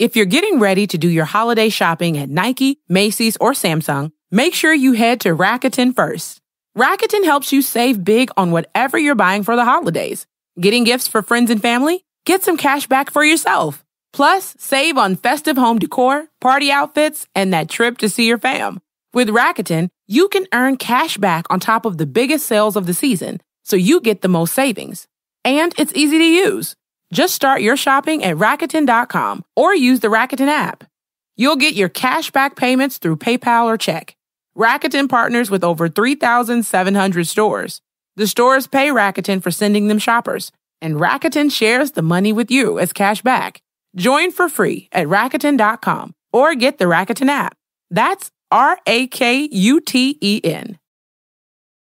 If you're getting ready to do your holiday shopping at Nike, Macy's, or Samsung, make sure you head to Rakuten first. Rakuten helps you save big on whatever you're buying for the holidays. Getting gifts for friends and family? Get some cash back for yourself. Plus, save on festive home decor, party outfits, and that trip to see your fam. With Rakuten, you can earn cash back on top of the biggest sales of the season, so you get the most savings. And it's easy to use. Just start your shopping at Rakuten.com or use the Rakuten app. You'll get your cash back payments through PayPal or check. Rakuten partners with over 3,700 stores. The stores pay Rakuten for sending them shoppers, and Rakuten shares the money with you as cash back. Join for free at Rakuten.com or get the Rakuten app. That's Rakuten.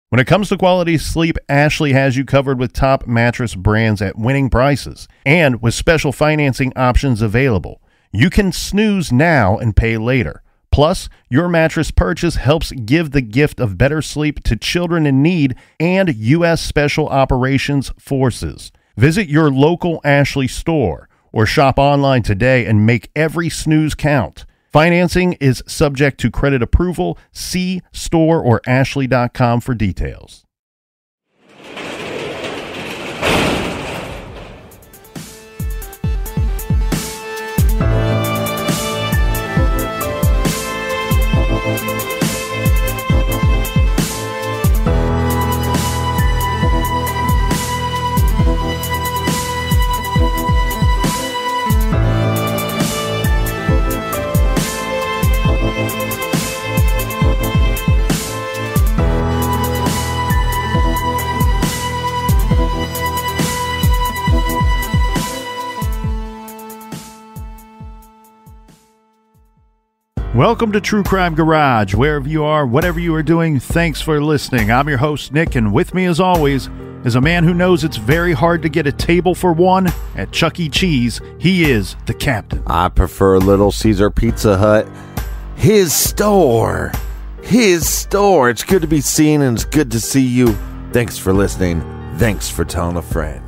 When it comes to quality sleep, Ashley has you covered with top mattress brands at winning prices and with special financing options available. You can snooze now and pay later. Plus, your mattress purchase helps give the gift of better sleep to children in need and U.S. Special Operations Forces. Visit your local Ashley store or shop online today and make every snooze count. Financing is subject to credit approval. See store or ashley.com for details. Welcome to True Crime Garage. Wherever you are, whatever you are doing, thanks for listening. I'm your host, Nick, and with me as always is a man who knows it's very hard to get a table for one at Chuck E. Cheese. He is the captain. I prefer Little Caesar Pizza Hut. His store. It's good to be seen and it's good to see you. Thanks for listening. Thanks for telling a friend.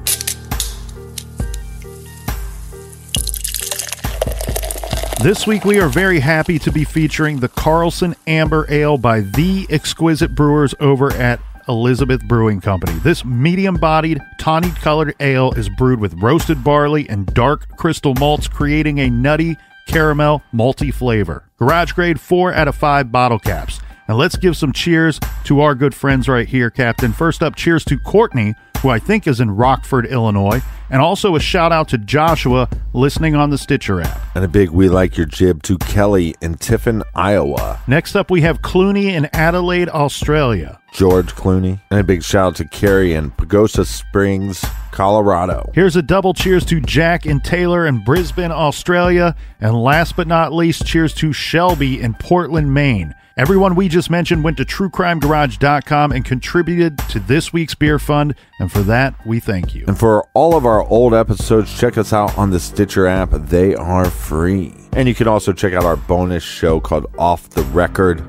This week we are very happy to be featuring the Carlson Amber Ale by the exquisite brewers over at Elizabeth Brewing Company. This medium-bodied, tawny-colored ale is brewed with roasted barley and dark crystal malts, creating a nutty caramel malty flavor. Garage grade 4 out of 5 bottle caps. Now let's give some cheers to our good friends right here, Captain. First up, cheers to Courtney, who I think is in Rockford, Illinois, and also a shout out to Joshua listening on the Stitcher app. And a big we like your jib to Kelly in Tiffin, Iowa. Next up, we have Clooney in Adelaide, Australia. George Clooney. And a big shout out to Carrie in Pagosa Springs, Colorado. Here's a double cheers to Jack and Taylor in Brisbane, Australia. And last but not least, cheers to Shelby in Portland, Maine. Everyone we just mentioned went to truecrimegarage.com and contributed to this week's beer fund, and for that, we thank you. And for all of our old episodes, check us out on the Stitcher app. They are free. And you can also check out our bonus show called Off the Record.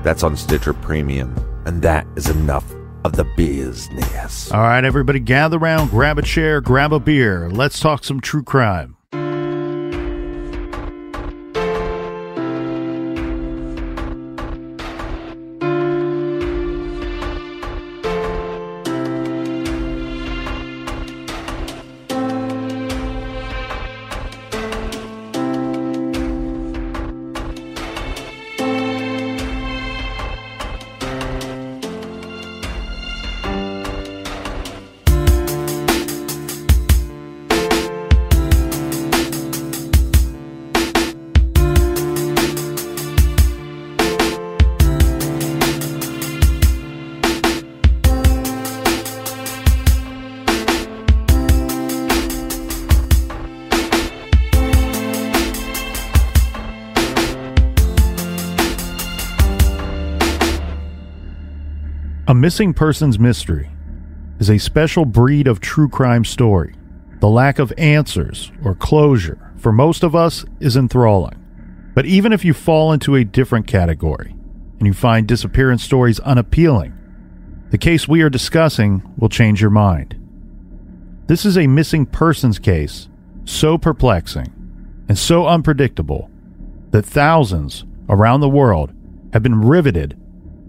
That's on Stitcher Premium. And that is enough of the business. All right, everybody, gather around, grab a chair, grab a beer. Let's talk some true crime. A missing persons mystery is a special breed of true crime story. The lack of answers or closure for most of us is enthralling. But even if you fall into a different category and you find disappearance stories unappealing, the case we are discussing will change your mind. This is a missing persons case so perplexing and so unpredictable that thousands around the world have been riveted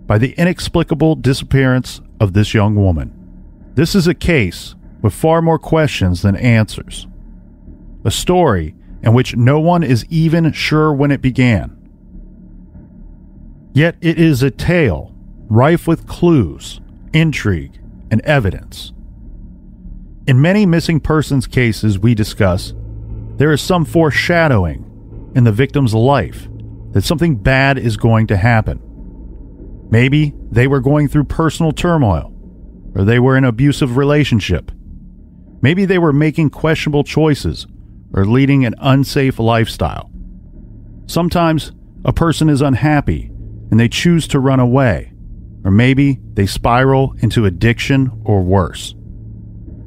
by the inexplicable disappearance of this young woman. This is a case with far more questions than answers. A story in which no one is even sure when it began. Yet it is a tale rife with clues, intrigue, and evidence. In many missing persons cases we discuss, there is some foreshadowing in the victim's life that something bad is going to happen. Maybe they were going through personal turmoil, or they were in an abusive relationship. Maybe they were making questionable choices or leading an unsafe lifestyle. Sometimes a person is unhappy and they choose to run away, or maybe they spiral into addiction or worse.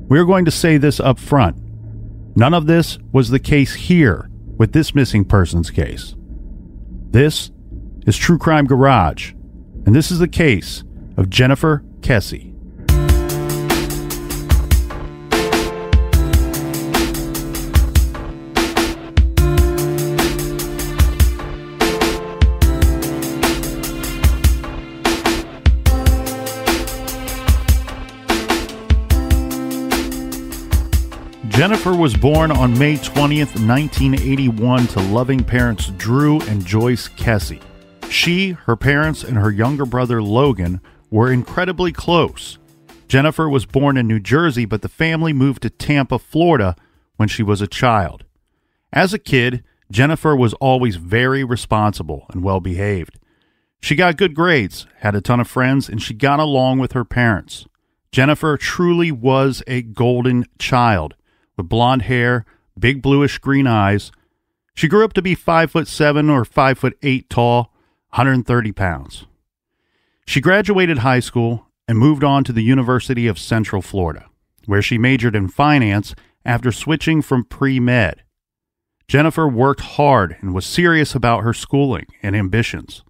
We are going to say this up front. None of this was the case here with this missing persons case. This is True Crime Garage, and this is the case of Jennifer Kesse. Jennifer was born on May 20th, 1981 to loving parents Drew and Joyce Kesse. She, her parents, and her younger brother Logan were incredibly close. Jennifer was born in New Jersey, but the family moved to Tampa, Florida when she was a child. As a kid, Jennifer was always very responsible and well-behaved. She got good grades, had a ton of friends, and she got along with her parents. Jennifer truly was a golden child. With blonde hair, big bluish-green eyes. She grew up to be 5'7" or 5'8" tall, 130 pounds. She graduated high school and moved on to the University of Central Florida, where she majored in finance after switching from pre-med. Jennifer worked hard and was serious about her schooling and ambitions.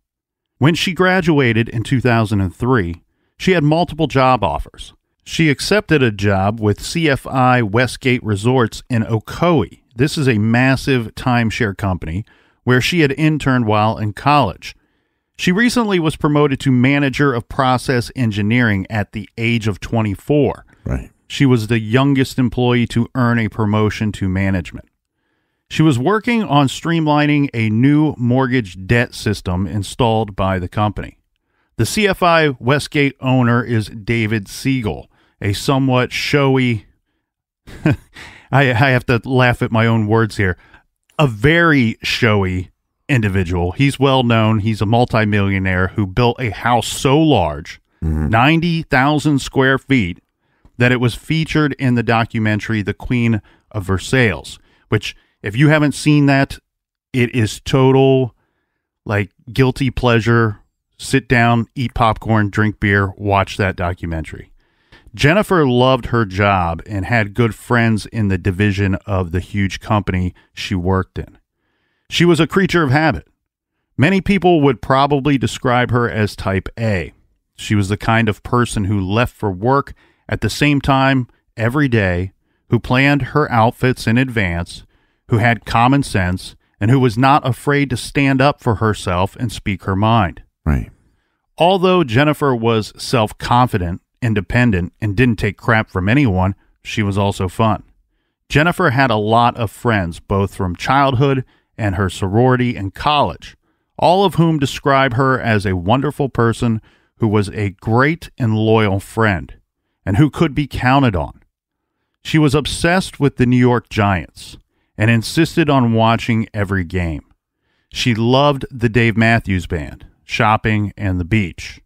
When she graduated in 2003, she had multiple job offers. She accepted a job with CFI Westgate Resorts in Ocoee. This is a massive timeshare company where she had interned while in college. She recently was promoted to manager of process engineering at the age of 24. Right. She was the youngest employee to earn a promotion to management. She was working on streamlining a new mortgage debt system installed by the company. The CFI Westgate owner is David Siegel, a somewhat showy, I have to laugh at my own words here, a very showy individual. He's well known. He's a multimillionaire who built a house so large, 90,000 square feet, that it was featured in the documentary The Queen of Versailles, which, if you haven't seen that, it is total, like, guilty pleasure. Sit down, eat popcorn, drink beer, watch that documentary. Jennifer loved her job and had good friends in the division of the huge company she worked in. She was a creature of habit. Many people would probably describe her as type A. She was the kind of person who left for work at the same time every day, who planned her outfits in advance, who had common sense, and who was not afraid to stand up for herself and speak her mind. Right. Although Jennifer was self-confident, independent, and didn't take crap from anyone, she was also fun. Jennifer had a lot of friends, both from childhood and her sorority and college, all of whom describe her as a wonderful person who was a great and loyal friend, and who could be counted on. She was obsessed with the New York Giants and insisted on watching every game. She loved the Dave Matthews Band, shopping, and the beach.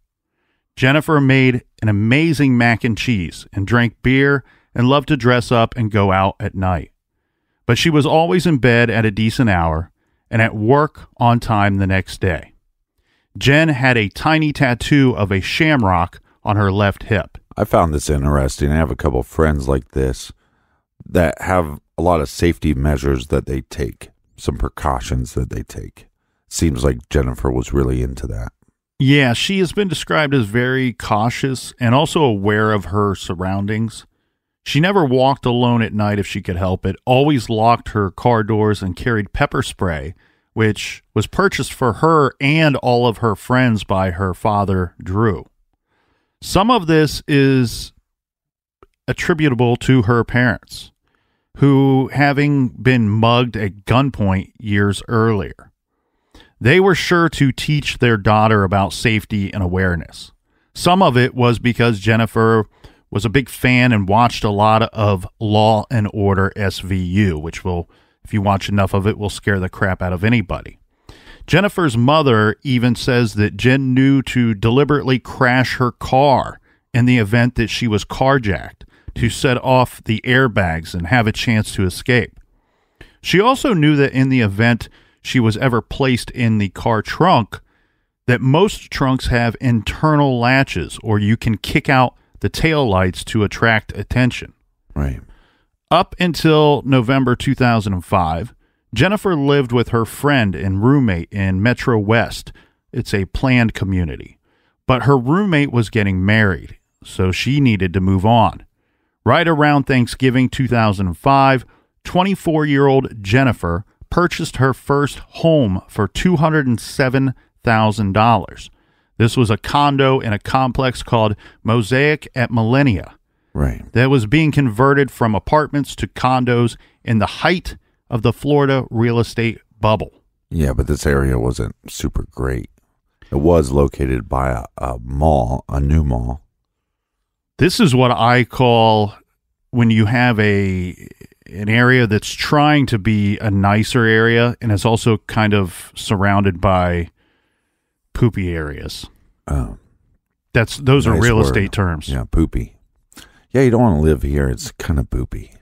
Jennifer made an amazing mac and cheese and drank beer and loved to dress up and go out at night. But she was always in bed at a decent hour and at work on time the next day. Jen had a tiny tattoo of a shamrock on her left hip. I found this interesting. I have a couple of friends like this that have a lot of safety measures that they take, some precautions that they take. Seems like Jennifer was really into that. Yeah, she has been described as very cautious and also aware of her surroundings. She never walked alone at night if she could help it, always locked her car doors and carried pepper spray, which was purchased for her and all of her friends by her father, Drew. Some of this is attributable to her parents, who, having been mugged at gunpoint years earlier, they were sure to teach their daughter about safety and awareness. Some of it was because Jennifer was a big fan and watched a lot of Law and Order SVU, which will, if you watch enough of it, will scare the crap out of anybody. Jennifer's mother even says that Jen knew to deliberately crash her car in the event that she was carjacked to set off the airbags and have a chance to escape. She also knew that in the event she was ever placed in the car trunk, that most trunks have internal latches, or you can kick out the taillights to attract attention. Right. Up until November 2005, Jennifer lived with her friend and roommate in Metro West. It's a planned community. But her roommate was getting married, so she needed to move on. Right around Thanksgiving 2005, 24-year-old Jennifer purchased her first home for $207,000. This was a condo in a complex called Mosaic at Millennia. Right. That was being converted from apartments to condos in the height of the Florida real estate bubble. Yeah, but this area wasn't super great. It was located by a mall, a new mall. This is what I call when you have an area that's trying to be a nicer area and is also kind of surrounded by poopy areas. Those are real estate terms. Yeah, poopy. Yeah, you don't want to live here. It's kind of poopy.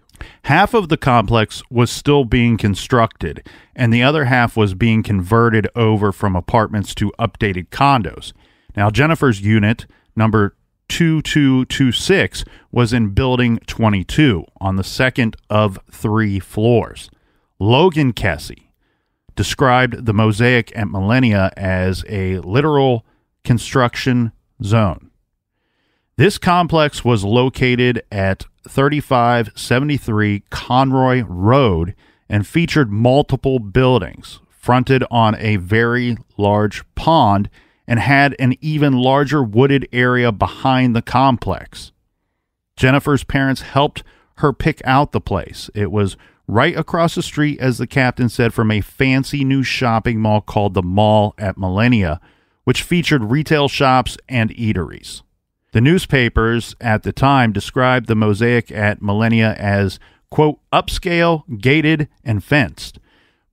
Half of the complex was still being constructed, and the other half was being converted over from apartments to updated condos. Now, Jennifer's unit, number 2226, was in building 22 on the second of 3 floors. Logan Kesse described the Mosaic at Millennia as a literal construction zone. This complex was located at 3573 Conroy Road and featured multiple buildings, fronted on a very large pond, and had an even larger wooded area behind the complex. Jennifer's parents helped her pick out the place. It was right across the street, as the captain said, from a fancy new shopping mall called the Mall at Millennia, which featured retail shops and eateries. The newspapers at the time described the Mosaic at Millennia as, quote, upscale, gated, and fenced.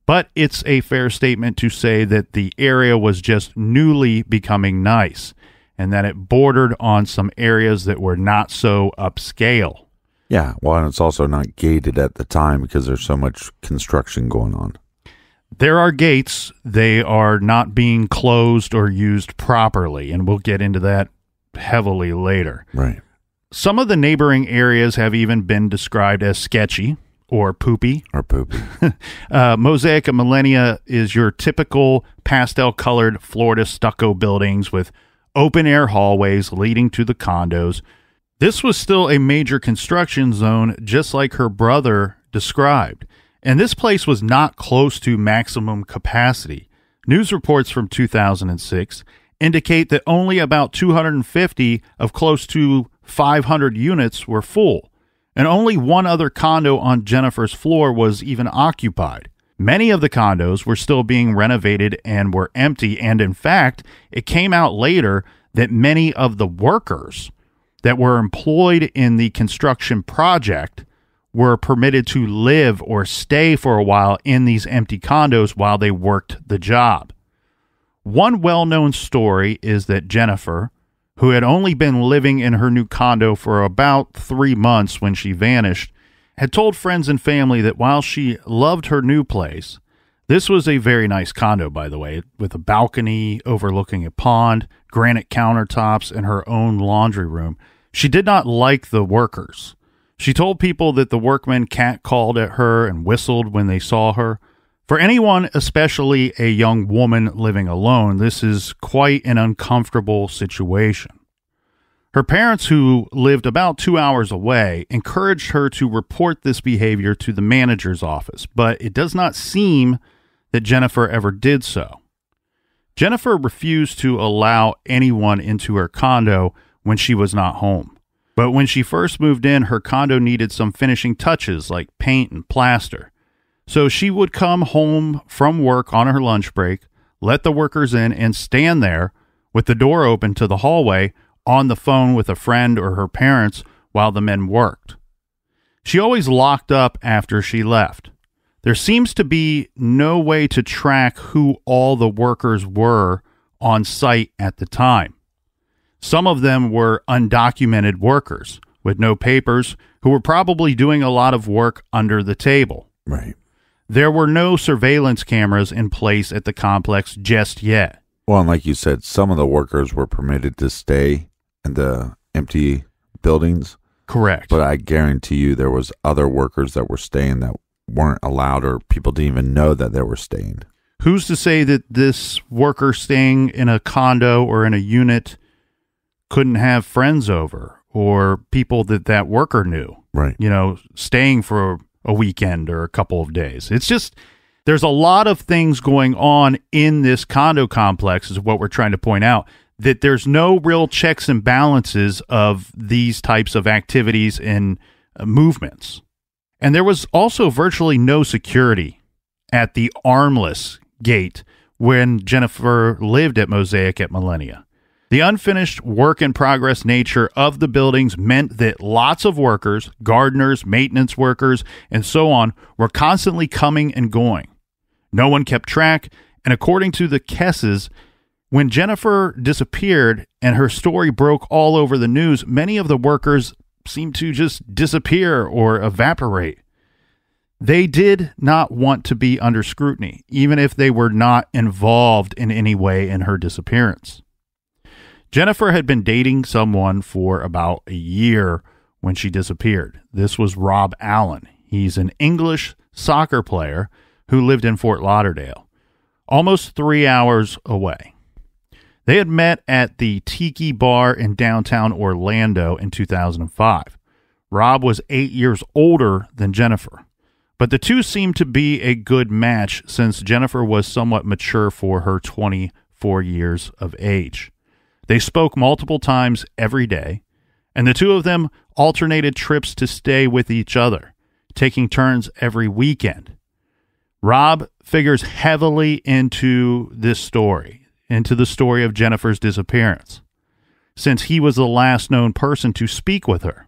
But it's a fair statement to say that the area was just newly becoming nice, and that it bordered on some areas that were not so upscale. Yeah, well, and it's also not gated at the time because there's so much construction going on. There are gates. They are not being closed or used properly, and we'll get into that heavily later. Right. Some of the neighboring areas have even been described as sketchy or poopy. Mosaic at Millennia is your typical pastel-colored Florida stucco buildings with open-air hallways leading to the condos. This was still a major construction zone, just like her brother described. And this place was not close to maximum capacity. News reports from 2006 indicate that only about 250 of close to 500 units were full, and only one other condo on Jennifer's floor was even occupied. Many of the condos were still being renovated and were empty, and in fact, it came out later that many of the workers that were employed in the construction project were permitted to live or stay for a while in these empty condos while they worked the job. One well-known story is that Jennifer, who had only been living in her new condo for about 3 months when she vanished, had told friends and family that while she loved her new place, this was a very nice condo, by the way, with a balcony overlooking a pond, granite countertops, and her own laundry room, she did not like the workers. She told people that the workmen catcalled at her and whistled when they saw her. For anyone, especially a young woman living alone, this is quite an uncomfortable situation. Her parents, who lived about 2 hours away, encouraged her to report this behavior to the manager's office, but it does not seem that Jennifer ever did so. Jennifer refused to allow anyone into her condo when she was not home. But when she first moved in, her condo needed some finishing touches like paint and plaster. So she would come home from work on her lunch break, let the workers in, and stand there with the door open to the hallway on the phone with a friend or her parents while the men worked. She always locked up after she left. There seems to be no way to track who all the workers were on site at the time. Some of them were undocumented workers with no papers who were probably doing a lot of work under the table. Right. There were no surveillance cameras in place at the complex just yet. Well, and like you said, some of the workers were permitted to stay in the empty buildings. Correct. But I guarantee you there was other workers that were staying that weren't allowed, or people didn't even know that they were staying. Who's to say that this worker staying in a condo or in a unit couldn't have friends over or people that worker knew? Right. You know, staying for a weekend or a couple of days. It's just, there's a lot of things going on in this condo complex, is what we're trying to point out, that there's no real checks and balances of these types of activities and movements. And there was also virtually no security at the armless gate when Jennifer lived at Mosaic at Millennia. The unfinished work-in-progress nature of the buildings meant that lots of workers, gardeners, maintenance workers, and so on, were constantly coming and going. No one kept track, and according to the Kesses, when Jennifer disappeared and her story broke all over the news, many of the workers seemed to just disappear or evaporate. They did not want to be under scrutiny, even if they were not involved in any way in her disappearance. Jennifer had been dating someone for about a year when she disappeared. This was Rob Allen. He's an English soccer player who lived in Fort Lauderdale, almost 3 hours away. They had met at the Tiki Bar in downtown Orlando in 2005. Rob was 8 years older than Jennifer, but the two seemed to be a good match since Jennifer was somewhat mature for her 24 years of age. They spoke multiple times every day, and the two of them alternated trips to stay with each other, taking turns every weekend. Rob figures heavily into this story, into the story of Jennifer's disappearance, since he was the last known person to speak with her.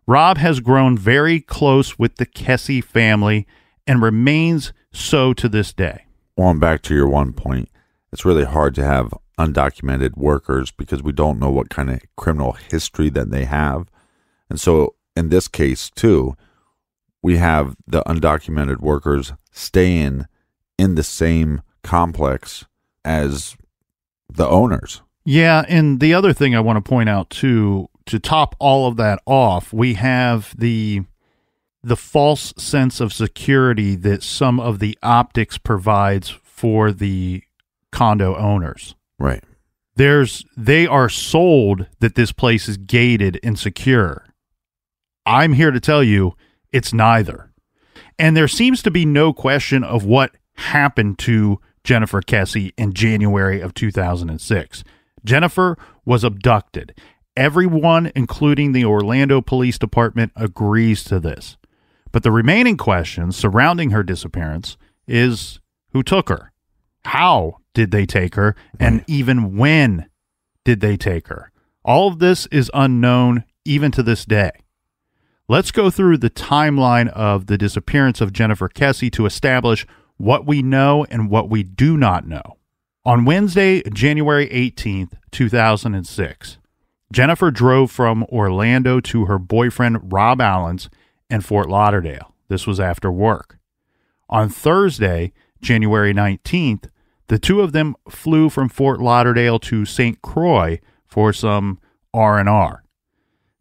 Rob has grown very close with the Kesse family and remains so to this day. Well, and back to your one point, it's really hard to have undocumented workers because we don't know what kind of criminal history that they have. And so in this case, too, we have the undocumented workers staying in the same complex as the owners. Yeah, and the other thing I want to point out, too, to top all of that off, we have the false sense of security that some of the optics provides for the condo owners. Right. They are sold that this place is gated and secure. I'm here to tell you it's neither. And there seems to be no question of what happened to Jennifer Kesse in January of 2006. Jennifer was abducted. Everyone, including the Orlando Police Department, agrees to this. But the remaining questions surrounding her disappearance is who took her? How did they take her? And even when did they take her? All of this is unknown even to this day. Let's go through the timeline of the disappearance of Jennifer Kesse to establish what we know and what we do not know. On Wednesday, January 18th, 2006, Jennifer drove from Orlando to her boyfriend Rob Allen's in Fort Lauderdale. This was after work. On Thursday, January 19th, the two of them flew from Fort Lauderdale to St. Croix for some R&R.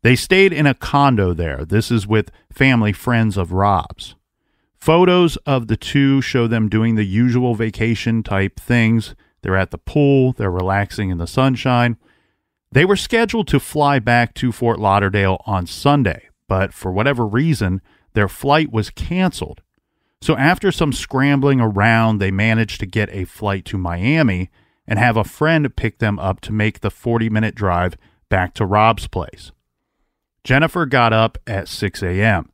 They stayed in a condo there. This is with family friends of Rob's. Photos of the two show them doing the usual vacation type things. They're at the pool. They're relaxing in the sunshine. They were scheduled to fly back to Fort Lauderdale on Sunday, but for whatever reason, their flight was canceled. So after some scrambling around, they managed to get a flight to Miami and have a friend pick them up to make the 40-minute drive back to Rob's place. Jennifer got up at 6 a.m.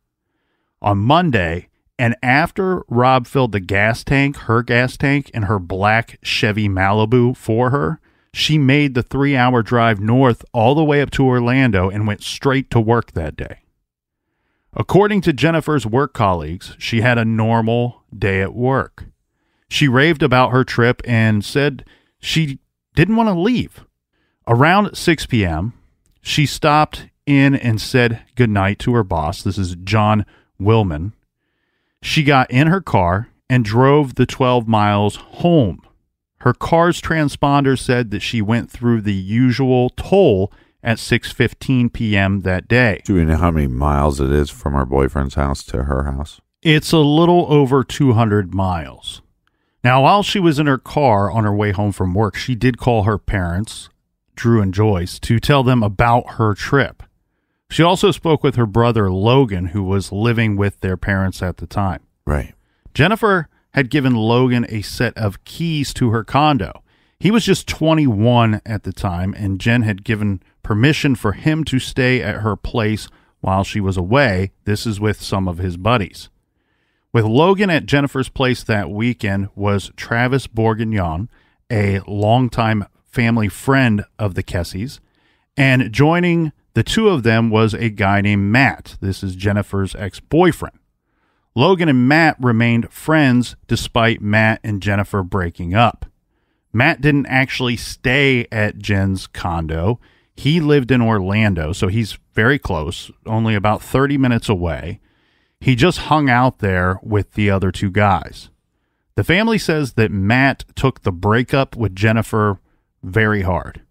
on Monday, and after Rob filled the her gas tank in her black Chevy Malibu for her, she made the 3-hour drive north all the way up to Orlando and went straight to work that day. According to Jennifer's work colleagues, she had a normal day at work. She raved about her trip and said she didn't want to leave. Around 6 p.m., she stopped in and said goodnight to her boss. This is John Willman. She got in her car and drove the 12 miles home. Her car's transponder said that she went through the usual toll at 6:15 p.m. that day. Do we know how many miles it is from her boyfriend's house to her house? It's a little over 200 miles. Now, while she was in her car on her way home from work, she did call her parents, Drew and Joyce, to tell them about her trip. She also spoke with her brother, Logan, who was living with their parents at the time. Right. Jennifer had given Logan a set of keys to her condo. He was just 21 at the time, and Jen had given permission for him to stay at her place while she was away. This is with some of his buddies. With Logan at Jennifer's place that weekend was Travis Bourguignon, a longtime family friend of the Kesses, and joining the two of them was a guy named Matt. This is Jennifer's ex-boyfriend. Logan and Matt remained friends despite Matt and Jennifer breaking up. Matt didn't actually stay at Jen's condo. He lived in Orlando, so he's very close, only about 30 minutes away. He just hung out there with the other two guys. The family says that Matt took the breakup with Jennifer very hard,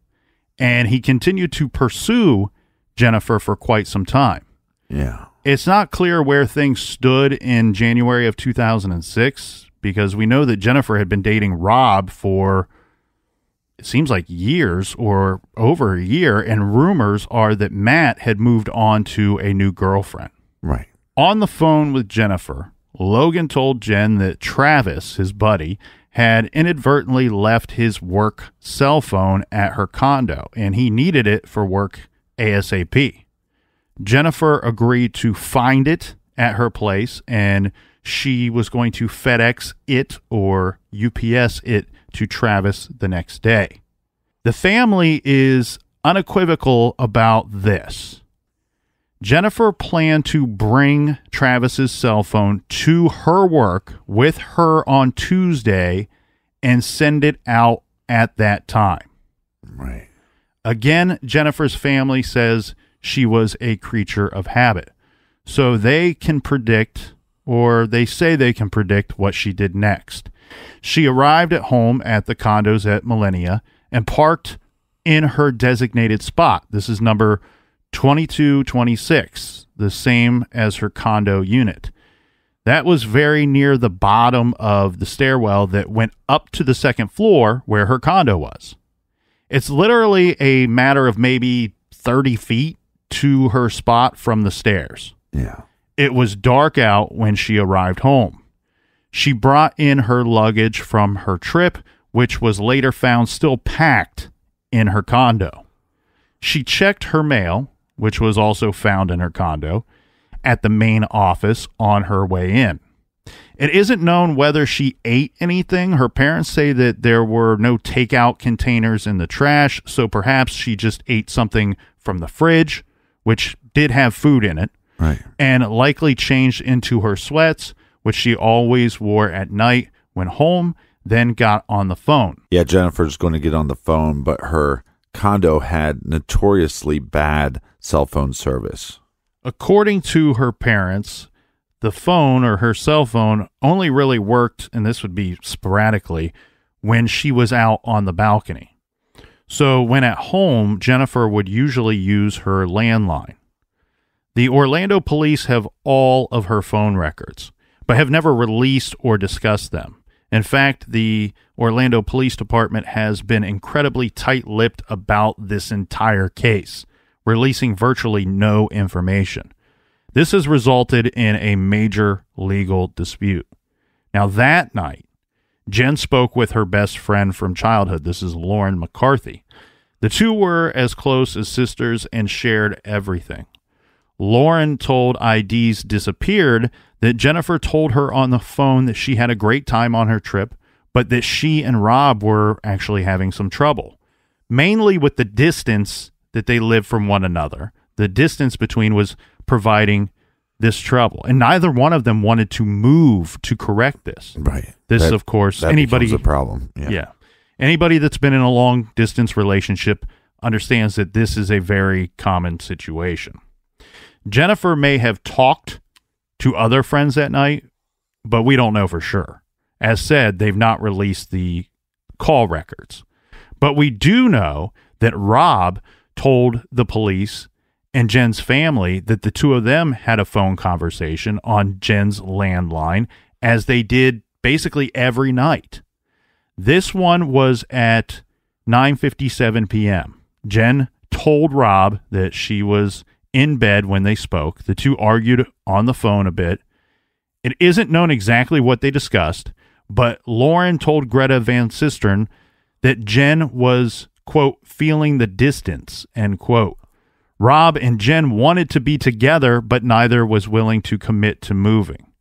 and he continued to pursue Jennifer for quite some time. Yeah. It's not clear where things stood in January of 2006, because we know that Jennifer had been dating Rob for, it seems like years or over a year, and rumors are that Matt had moved on to a new girlfriend. Right. On the phone with Jennifer, Logan told Jen that Travis, his buddy, had inadvertently left his work cell phone at her condo, and he needed it for work ASAP. Jennifer agreed to find it at her place, and she was going to FedEx it or UPS it to Travis the next day. The family is unequivocal about this. Jennifer planned to bring Travis's cell phone to her work with her on Tuesday and send it out at that time. Right. Again, Jennifer's family says she was a creature of habit. So they can predict, or they say they can predict, what she did next. She arrived at home at the condos at Millennia and parked in her designated spot. This is number 2226, the same as her condo unit. That was very near the bottom of the stairwell that went up to the second floor where her condo was. It's literally a matter of maybe 30 feet to her spot from the stairs. Yeah. It was dark out when she arrived home. She brought in her luggage from her trip, which was later found still packed in her condo. She checked her mail, which was also found in her condo, at the main office on her way in. It isn't known whether she ate anything. Her parents say that there were no takeout containers in the trash, so perhaps she just ate something from the fridge, which did have food in it, right, and likely changed into her sweats, which she always wore at night when home, then got on the phone. Yeah, Jennifer's going to get on the phone, but her condo had notoriously bad cell phone service. According to her parents, the phone or her cell phone only really worked, and this would be sporadically, when she was out on the balcony. So when at home, Jennifer would usually use her landline. The Orlando police have all of her phone records, but have never released or discussed them. In fact, the Orlando Police Department has been incredibly tight-lipped about this entire case, releasing virtually no information. This has resulted in a major legal dispute. Now, that night, Jen spoke with her best friend from childhood. This is Lauren McCarthy. The two were as close as sisters and shared everything. Lauren told ID's Disappeared that Jennifer told her on the phone that she had a great time on her trip, but that she and Rob were actually having some trouble, mainly with the distance that they lived from one another. The distance between was providing this trouble, and neither one of them wanted to move to correct this. Right. This, of course, anybody becomes a problem. Yeah. Anybody that's been in a long distance relationship understands that this is a very common situation. Jennifer may have talked to other friends that night, but we don't know for sure. As said, they've not released the call records. But we do know that Rob told the police and Jen's family that the two of them had a phone conversation on Jen's landline, as they did basically every night. This one was at 9:57 p.m. Jen told Rob that she was in bed when they spoke. The two argued on the phone a bit. It isn't known exactly what they discussed, but Lauren told Greta Van Sistern that Jen was, quote, feeling the distance, end quote. Rob and Jen wanted to be together, but neither was willing to commit to moving.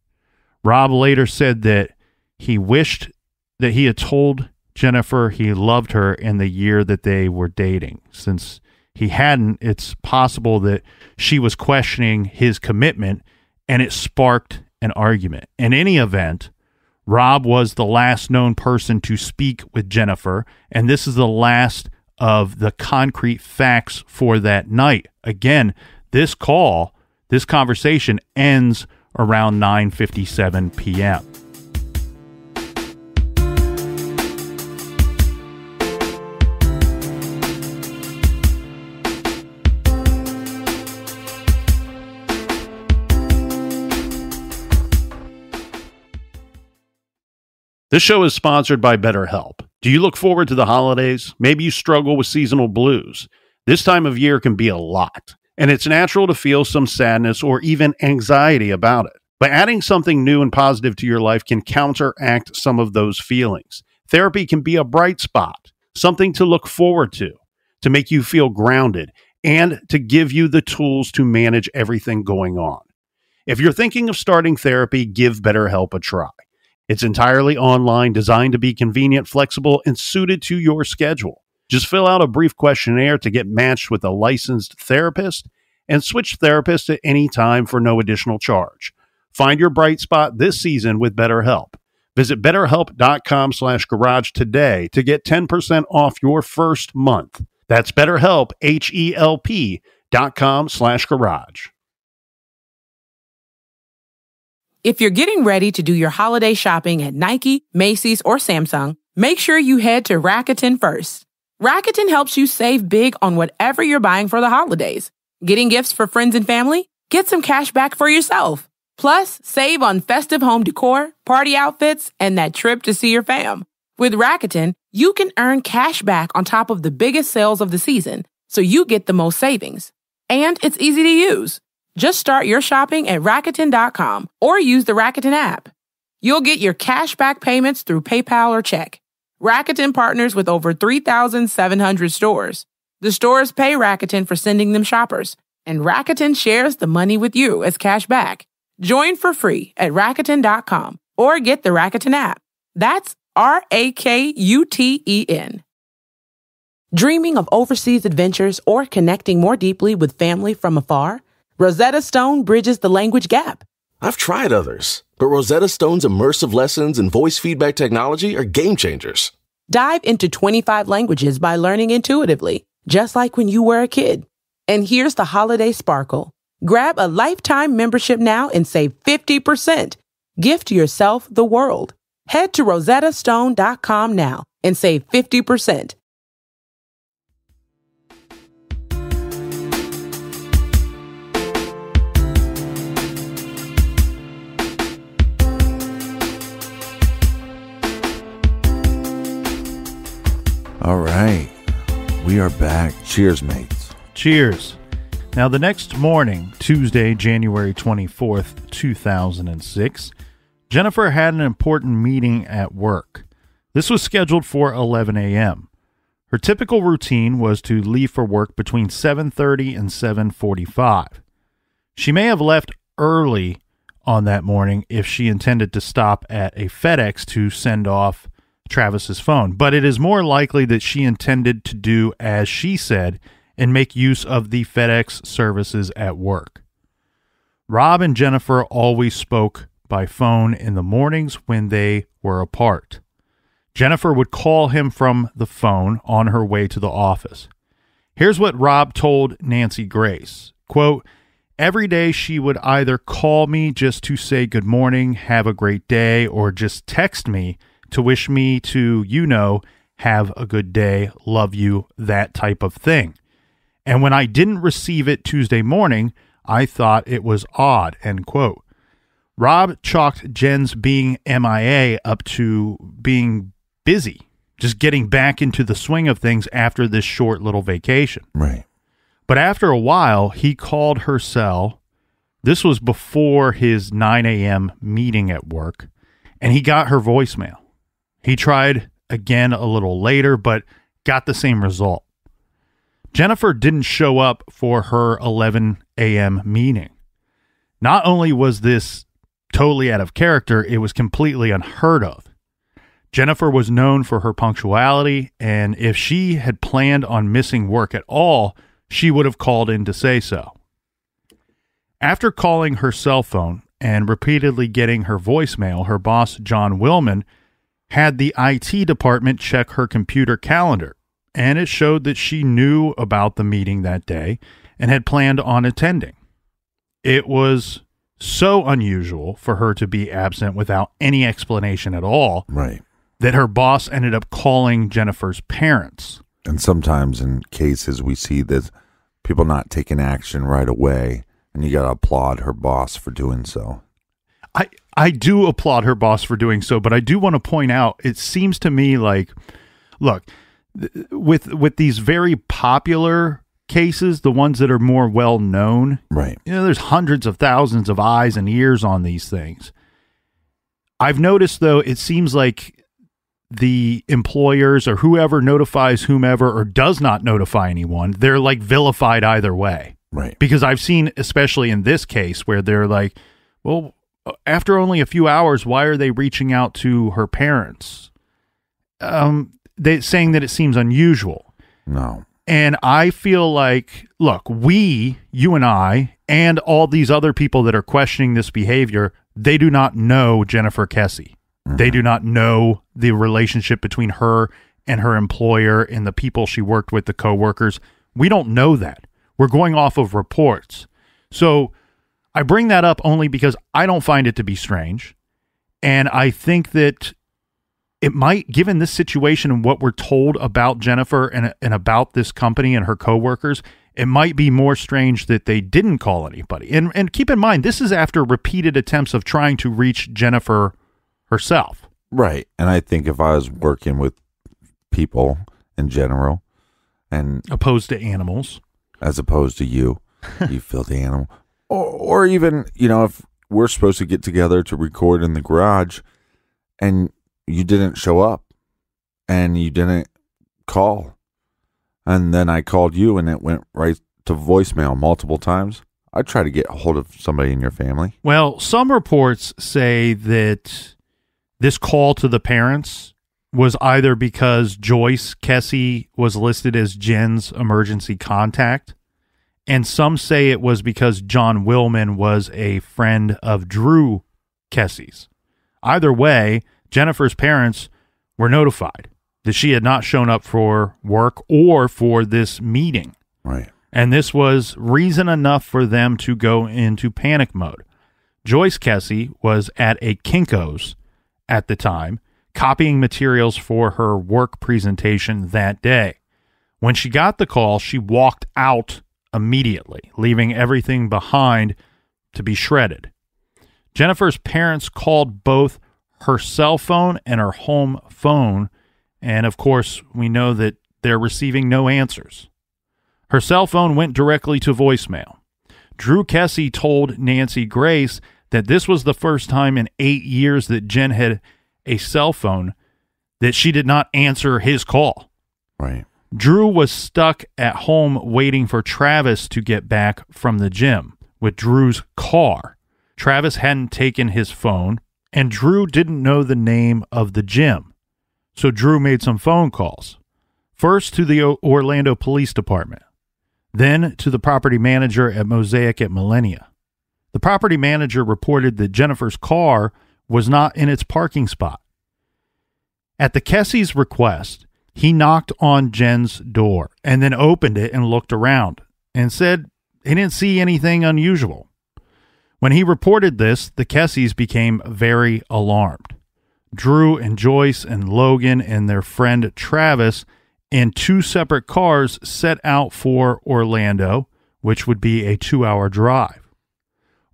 Rob later said that he wished that he had told Jennifer he loved her in the year that they were dating. Since he hadn't, it's possible that she was questioning his commitment, and it sparked an argument. In any event, Rob was the last known person to speak with Jennifer, and this is the last of the concrete facts for that night. Again, this conversation ends around 9:57 p.m. This show is sponsored by BetterHelp. Do you look forward to the holidays? Maybe you struggle with seasonal blues. This time of year can be a lot, and it's natural to feel some sadness or even anxiety about it. But adding something new and positive to your life can counteract some of those feelings. Therapy can be a bright spot, something to look forward to make you feel grounded, and to give you the tools to manage everything going on. If you're thinking of starting therapy, give BetterHelp a try. It's entirely online, designed to be convenient, flexible, and suited to your schedule. Just fill out a brief questionnaire to get matched with a licensed therapist and switch therapists at any time for no additional charge. Find your bright spot this season with BetterHelp. Visit BetterHelp.com/garage today to get 10% off your first month. That's BetterHelp, HELP.com/garage. If you're getting ready to do your holiday shopping at Nike, Macy's, or Samsung, make sure you head to Rakuten first. Rakuten helps you save big on whatever you're buying for the holidays. Getting gifts for friends and family? Get some cash back for yourself. Plus, save on festive home decor, party outfits, and that trip to see your fam. With Rakuten, you can earn cash back on top of the biggest sales of the season, so you get the most savings. And it's easy to use. Just start your shopping at Rakuten.com or use the Rakuten app. You'll get your cash back payments through PayPal or check. Rakuten partners with over 3,700 stores. The stores pay Rakuten for sending them shoppers, and Rakuten shares the money with you as cash back. Join for free at Rakuten.com or get the Rakuten app. That's Rakuten. Dreaming of overseas adventures or connecting more deeply with family from afar? Rosetta Stone bridges the language gap. I've tried others, but Rosetta Stone's immersive lessons and voice feedback technology are game changers. Dive into 25 languages by learning intuitively, just like when you were a kid. And here's the holiday sparkle. Grab a lifetime membership now and save 50%. Gift yourself the world. Head to rosettastone.com now and save 50%. All right. We are back. Cheers, mates. Cheers. Now, the next morning, Tuesday, January 24th, 2006, Jennifer had an important meeting at work. This was scheduled for 11 a.m. Her typical routine was to leave for work between 7:30 and 7:45. She may have left early on that morning if she intended to stop at a FedEx to send off Travis's phone, but it is more likely that she intended to do as she said and make use of the FedEx services at work. Rob and Jennifer always spoke by phone in the mornings when they were apart. Jennifer would call him from the phone on her way to the office. Here's what Rob told Nancy Grace. Quote, every day she would either call me just to say good morning, have a great day, or just text me to wish me to, have a good day, love you, that type of thing. And when I didn't receive it Tuesday morning, I thought it was odd, end quote. Rob chalked Jen's being MIA up to being busy, just getting back into the swing of things after this short little vacation. Right. But after a while, he called her cell. This was before his 9 a.m. meeting at work, and he got her voicemail. He tried again a little later, but got the same result. Jennifer didn't show up for her 11 a.m. meeting. Not only was this totally out of character, it was completely unheard of. Jennifer was known for her punctuality, and if she had planned on missing work at all, she would have called in to say so. After calling her cell phone and repeatedly getting her voicemail, her boss, John Willman, had the IT department check her computer calendar, and it showed that she knew about the meeting that day and had planned on attending. It was so unusual for her to be absent without any explanation at all, right, that her boss ended up calling Jennifer's parents. And sometimes in cases we see that people not taking action right away, and you got to applaud her boss for doing so. I do applaud her boss for doing so, but I do want to point out, it seems to me like, look, with these very popular cases, the ones that are more well known, right? There's hundreds of thousands of eyes and ears on these things. I've noticed, though, it seems like the employers or whoever notifies whomever or does not notify anyone, they're like vilified either way. Right. Because I've seen, especially in this case, where they're like, well, after only a few hours, why are they reaching out to her parents? They saying that it seems unusual. No. And I feel like, look, you and I, and all these other people that are questioning this behavior, they do not know Jennifer Kesse. Mm-hmm. They do not know the relationship between her and her employer and the people she worked with, the coworkers. We don't know that. We're going off of reports. So I bring that up only because I don't find it to be strange. And I think that it might, given this situation and what we're told about Jennifer and about this company and her coworkers, it might be more strange that they didn't call anybody. And keep in mind, this is after repeated attempts of trying to reach Jennifer herself. Right. And I think if I was working with people in general, and opposed to animals, as opposed to you filthy animal, or even, if we're supposed to get together to record in the garage and you didn't show up and you didn't call, and then I called you and it went right to voicemail multiple times, I'd try to get a hold of somebody in your family. Well, some reports say that this call to the parents was either because Joyce Kesse was listed as Jen's emergency contact, and some say it was because John Willman was a friend of Drew Kesse's. Either way, Jennifer's parents were notified that she had not shown up for work or for this meeting. Right. And this was reason enough for them to go into panic mode. Joyce Kesse was at a Kinko's at the time, copying materials for her work presentation that day. When she got the call, she walked out immediately, leaving everything behind to be shredded. Jennifer's parents called both her cell phone and her home phone, and of course, we know that they're receiving no answers. Her cell phone went directly to voicemail. Drew Kesse told Nancy Grace that this was the first time in 8 years that Jen had a cell phone that she did not answer his call. Right. Drew was stuck at home waiting for Travis to get back from the gym with Drew's car. Travis hadn't taken his phone, and Drew didn't know the name of the gym. So Drew made some phone calls. First to the Orlando Police Department, then to the property manager at Mosaic at Millenia. The property manager reported that Jennifer's car was not in its parking spot. At the Kesse's request, he knocked on Jen's door and then opened it and looked around and said he didn't see anything unusual. When he reported this, the Kesses became very alarmed. Drew and Joyce and Logan and their friend Travis in 2 separate cars set out for Orlando, which would be a 2-hour drive.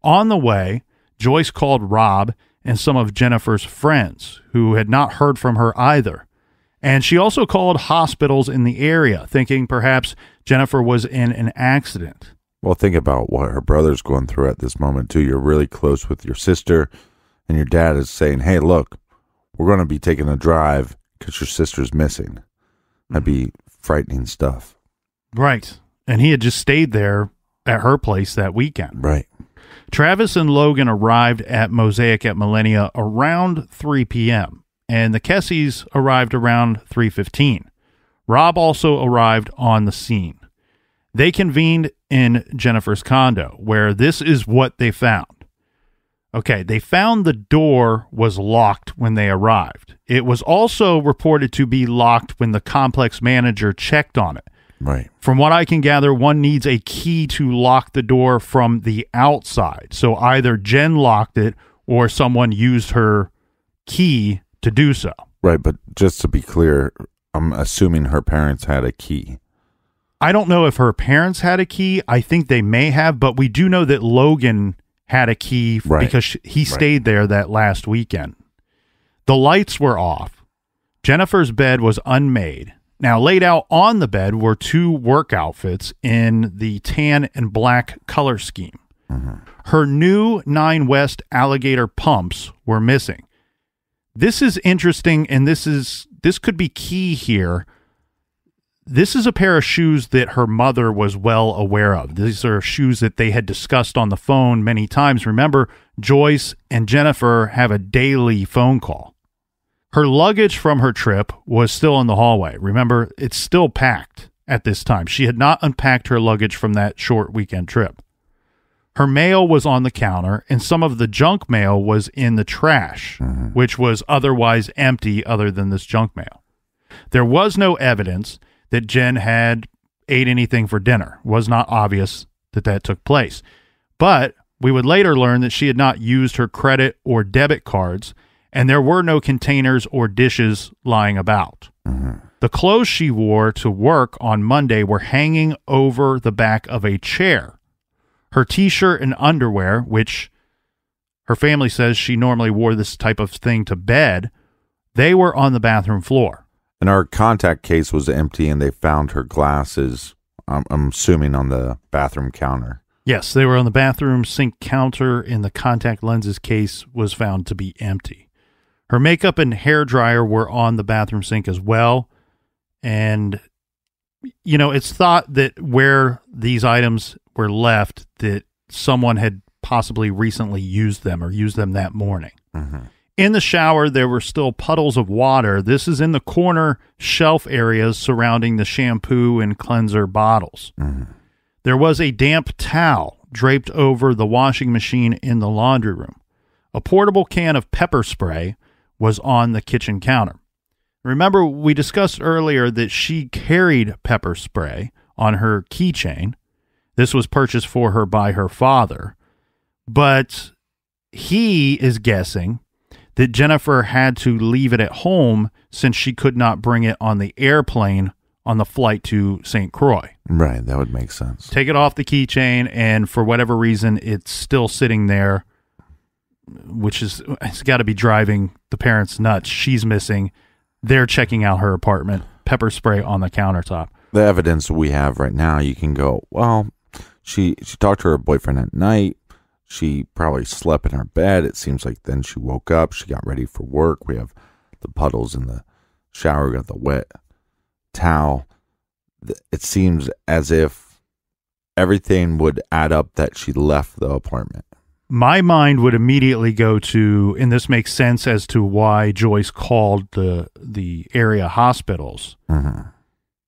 On the way, Joyce called Rob and some of Jennifer's friends, who had not heard from her either. And she also called hospitals in the area, thinking perhaps Jennifer was in an accident. Well, think about what her brother's going through at this moment, too. You're really close with your sister, and your dad is saying, hey, look, we're going to be taking a drive because your sister's missing. That'd be frightening stuff. Right. And he had just stayed there at her place that weekend. Right. Travis and Logan arrived at Mosaic at Millenia around 3 p.m., and the Kesses arrived around 3:15. Rob also arrived on the scene. They convened in Jennifer's condo, where this is what they found. Okay, they found the door was locked when they arrived. It was also reported to be locked when the complex manager checked on it. Right. From what I can gather, one needs a key to lock the door from the outside. So either Jen locked it or someone used her key to do so. Right, but just to be clear, I'm assuming her parents had a key. I don't know if her parents had a key. I think they may have, but we do know that Logan had a key because he stayed there that last weekend. The lights were off. Jennifer's bed was unmade. Now, laid out on the bed were 2 work outfits in the tan and black color scheme. Mm-hmm. Her new 9 West alligator pumps were missing. This is interesting, and this could be key here. This is a pair of shoes that her mother was well aware of. These are shoes that they had discussed on the phone many times. Remember, Joyce and Jennifer have a daily phone call. Her luggage from her trip was still in the hallway. Remember, it's still packed at this time. She had not unpacked her luggage from that short weekend trip. Her mail was on the counter, and some of the junk mail was in the trash, which was otherwise empty other than this junk mail. There was no evidence that Jen had ate anything for dinner. It was not obvious that took place. But we would later learn that she had not used her credit or debit cards, and there were no containers or dishes lying about. The clothes she wore to work on Monday were hanging over the back of a chair. Her T-shirt and underwear, which her family says she normally wore this type of thing to bed, they were on the bathroom floor. And our contact case was empty, and they found her glasses, I'm assuming, on the bathroom counter. Yes, they were on the bathroom sink counter, and the contact lenses case was found to be empty. Her makeup and hair dryer were on the bathroom sink as well. And, you know, it's thought that where these items were left, that someone had possibly recently used them or used them that morning. In the shower, there were still puddles of water. This is in the corner shelf areas surrounding the shampoo and cleanser bottles. There was a damp towel draped over the washing machine in the laundry room. A portable can of pepper spray was on the kitchen counter. Remember, we discussed earlier that she carried pepper spray on her keychain. This was purchased for her by her father. But he is guessing that Jennifer had to leave it at home since she could not bring it on the airplane on the flight to St. Croix. Right, that would make sense. Take it off the keychain, and for whatever reason, it's still sitting there, which is, it's got to be driving the parents nuts. She's missing. They're checking out her apartment. pepper spray on the countertop. The evidence we have right now, you can go, well, she talked to her boyfriend at night. She probably slept in her bed. It seems like then she woke up. She got ready for work. We have the puddles in the shower. We got the wet towel. It seems as if everything would add up that she left the apartment. My mind would immediately go to, and this makes sense as to why Joyce called the area hospitals. Mm-hmm.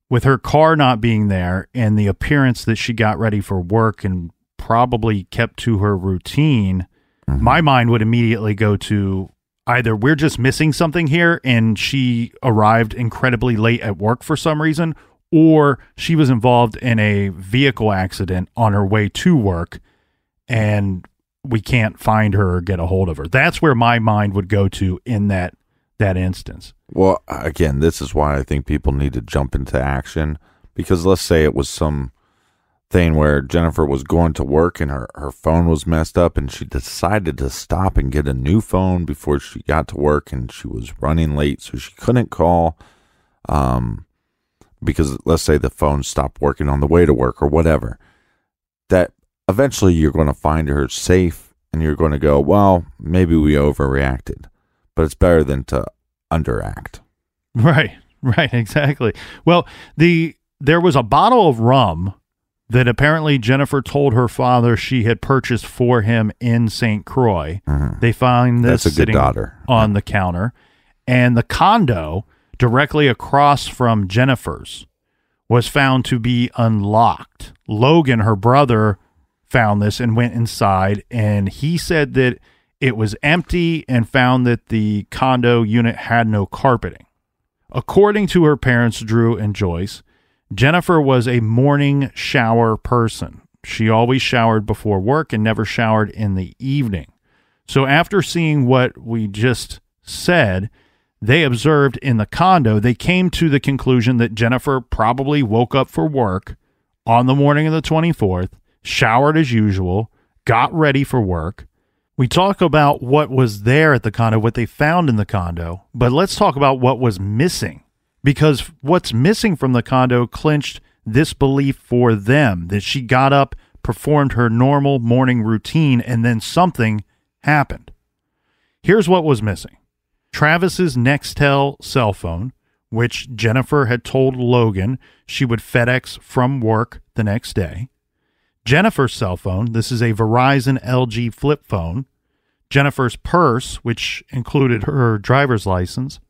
With her car not being there and the appearance that she got ready for work and probably kept to her routine, my mind would immediately go to either we're just missing something here and she arrived incredibly late at work for some reason, or she was involved in a vehicle accident on her way to work and we can't find her or get a hold of her. That's where my mind would go to in that instance. Well, again, this is why I think people need to jump into action, because let's say it was some thing where Jennifer was going to work and her phone was messed up and she decided to stop and get a new phone before she got to work and she was running late, so she couldn't call because let's say the phone stopped working on the way to work or whatever. That eventually you're going to find her safe and you're going to go, well, maybe we overreacted. But it's better than to underact. Right, exactly. Well, there was a bottle of rum that apparently Jennifer told her father she had purchased for him in St. Croix. Mm-hmm. They find this That's a good sitting daughter. on the counter. And the condo directly across from Jennifer's was found to be unlocked. Logan, her brother, found this and went inside, and he said that it was empty and found that the condo unit had no carpeting. According to her parents, Drew and Joyce, Jennifer was a morning shower person. She always showered before work and never showered in the evening. So after seeing what we just said, they observed in the condo, they came to the conclusion that Jennifer probably woke up for work on the morning of the 24th, showered as usual, got ready for work. We talk about what was there at the condo, what they found in the condo, but let's talk about what was missing, because what's missing from the condo clinched this belief for them that she got up, performed her normal morning routine, and then something happened. Here's what was missing. Travis's Nextel cell phone, which Jennifer had told Logan she would FedEx from work the next day. Jennifer's cell phone, this is a Verizon LG flip phone. Jennifer's purse, which included her driver's license.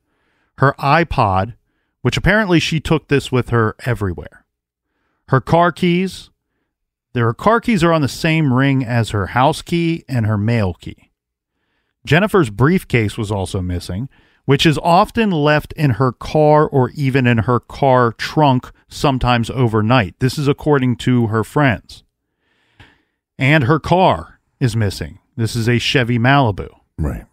Her iPod, which apparently she took this with her everywhere. Her car keys. Her car keys are on the same ring as her house key and her mail key. Jennifer's briefcase was also missing, which is often left in her car or even in her car trunk, sometimes overnight. This is according to her friends. And her car is missing. This is a Chevy Malibu. Right.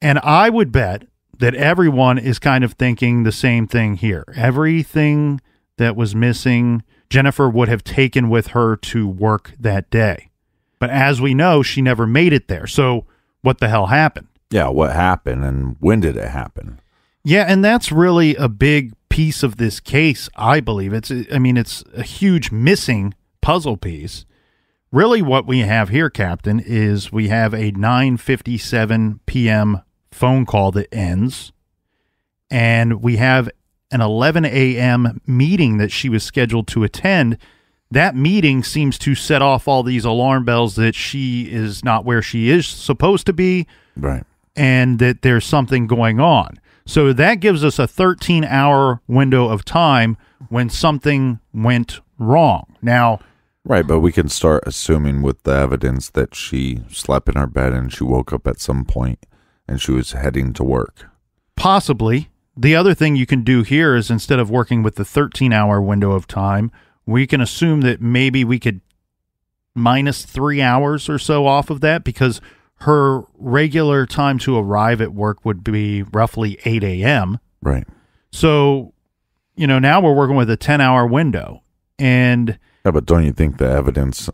And I would bet that everyone is kind of thinking the same thing here. Everything that was missing, Jennifer would have taken with her to work that day. But as we know, she never made it there. So what the hell happened? Yeah, what happened and when did it happen? Yeah, and that's really a big piece of this case, I believe. It's a huge missing puzzle piece. Really what we have here, Captain, is we have a 9:57 p.m. phone call that ends, and we have an 11 a.m. meeting that she was scheduled to attend. That meeting seems to set off all these alarm bells that she is not where she is supposed to be, right, and that there's something going on. So that gives us a 13-hour window of time when something went wrong. Now, right, but we can start assuming with the evidence that she slept in her bed and she woke up at some point and she was heading to work. Possibly. The other thing you can do here is instead of working with the 13-hour window of time, we can assume that maybe we could minus 3 hours or so off of that, because her regular time to arrive at work would be roughly 8 a.m. Right. So, now we're working with a 10-hour window. And yeah, but don't you think the evidence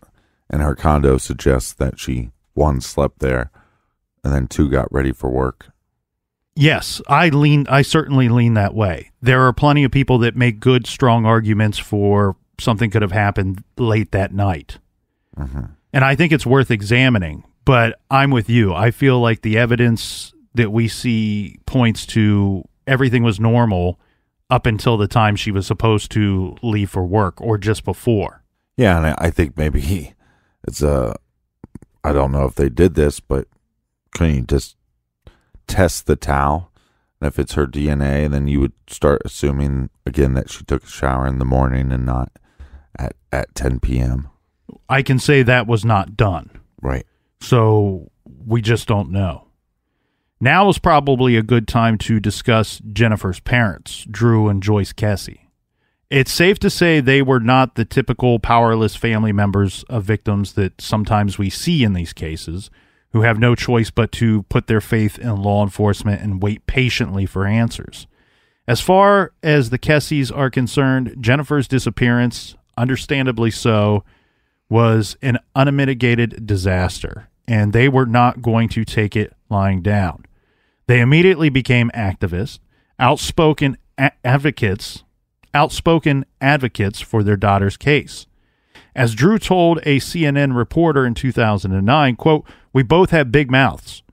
in her condo suggests that she, 1, slept there, and then 2, got ready for work? Yes, I certainly lean that way. There are plenty of people that make good, strong arguments for something could have happened late that night. And I think it's worth examining, but I'm with you. I feel like the evidence that we see points to everything was normal up until the time she was supposed to leave for work or just before. Yeah, and I think maybe it's I don't know if they did this, but couldn't you just test the towel? And if it's her DNA, then you would start assuming, again, that she took a shower in the morning and not at 10 p.m. I can say that was not done. Right. So we just don't know. Now is probably a good time to discuss Jennifer's parents, Drew and Joyce Kesse. It's safe to say they were not the typical powerless family members of victims that sometimes we see in these cases, who have no choice but to put their faith in law enforcement and wait patiently for answers. As far as the Kesses are concerned, Jennifer's disappearance, understandably so, was an unmitigated disaster, and they were not going to take it lying down. They immediately became activists, outspoken advocates for their daughter's case. As Drew told a CNN reporter in 2009, quote, "We both have big mouths.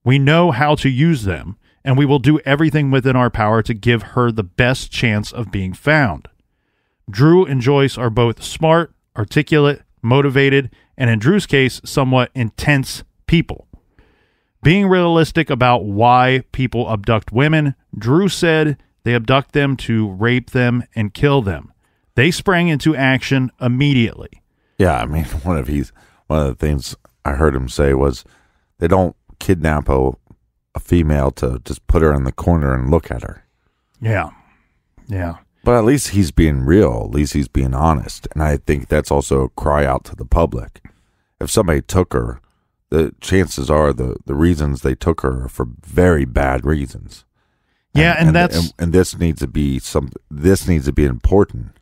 We know how to use them, and we will do everything within our power to give her the best chance of being found." Drew and Joyce are both smart, articulate, motivated, and in Drew's case, somewhat intense people. Being realistic about why people abduct women, Drew said they abduct them to rape them and kill them. They sprang into action immediately. Yeah, I mean, one of the things I heard him say was they don't kidnap a female to just put her in the corner and look at her. Yeah. But at least he's being real. At least he's being honest. And I think that's also a cry out to the public. If somebody took her, the chances are the reasons they took her are for very bad reasons. Yeah, and this needs to be important.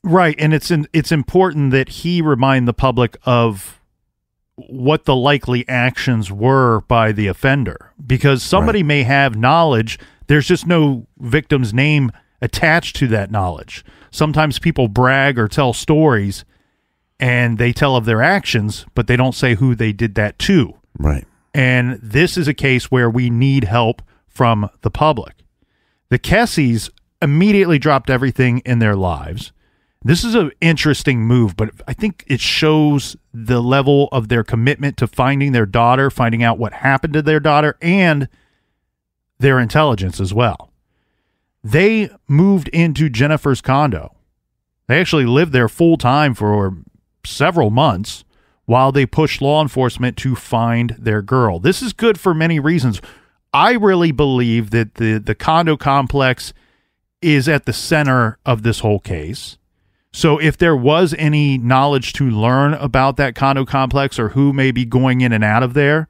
Right, and it's important that he remind the public of what the likely actions were by the offender, because somebody may have knowledge. There's just no victim's name attached to that knowledge. Sometimes people brag or tell stories and they tell of their actions, but they don't say who they did that to. Right. And this is a case where we need help from the public. The Kesses immediately dropped everything in their lives. This is an interesting move, but I think it shows the level of their commitment to finding their daughter, finding out what happened to their daughter, and their intelligence as well. They moved into Jennifer's condo. They actually lived there full time for several months while they pushed law enforcement to find their girl. This is good for many reasons. I really believe that the condo complex is at the center of this whole case. So if there was any knowledge to learn about that condo complex or who may be going in and out of there,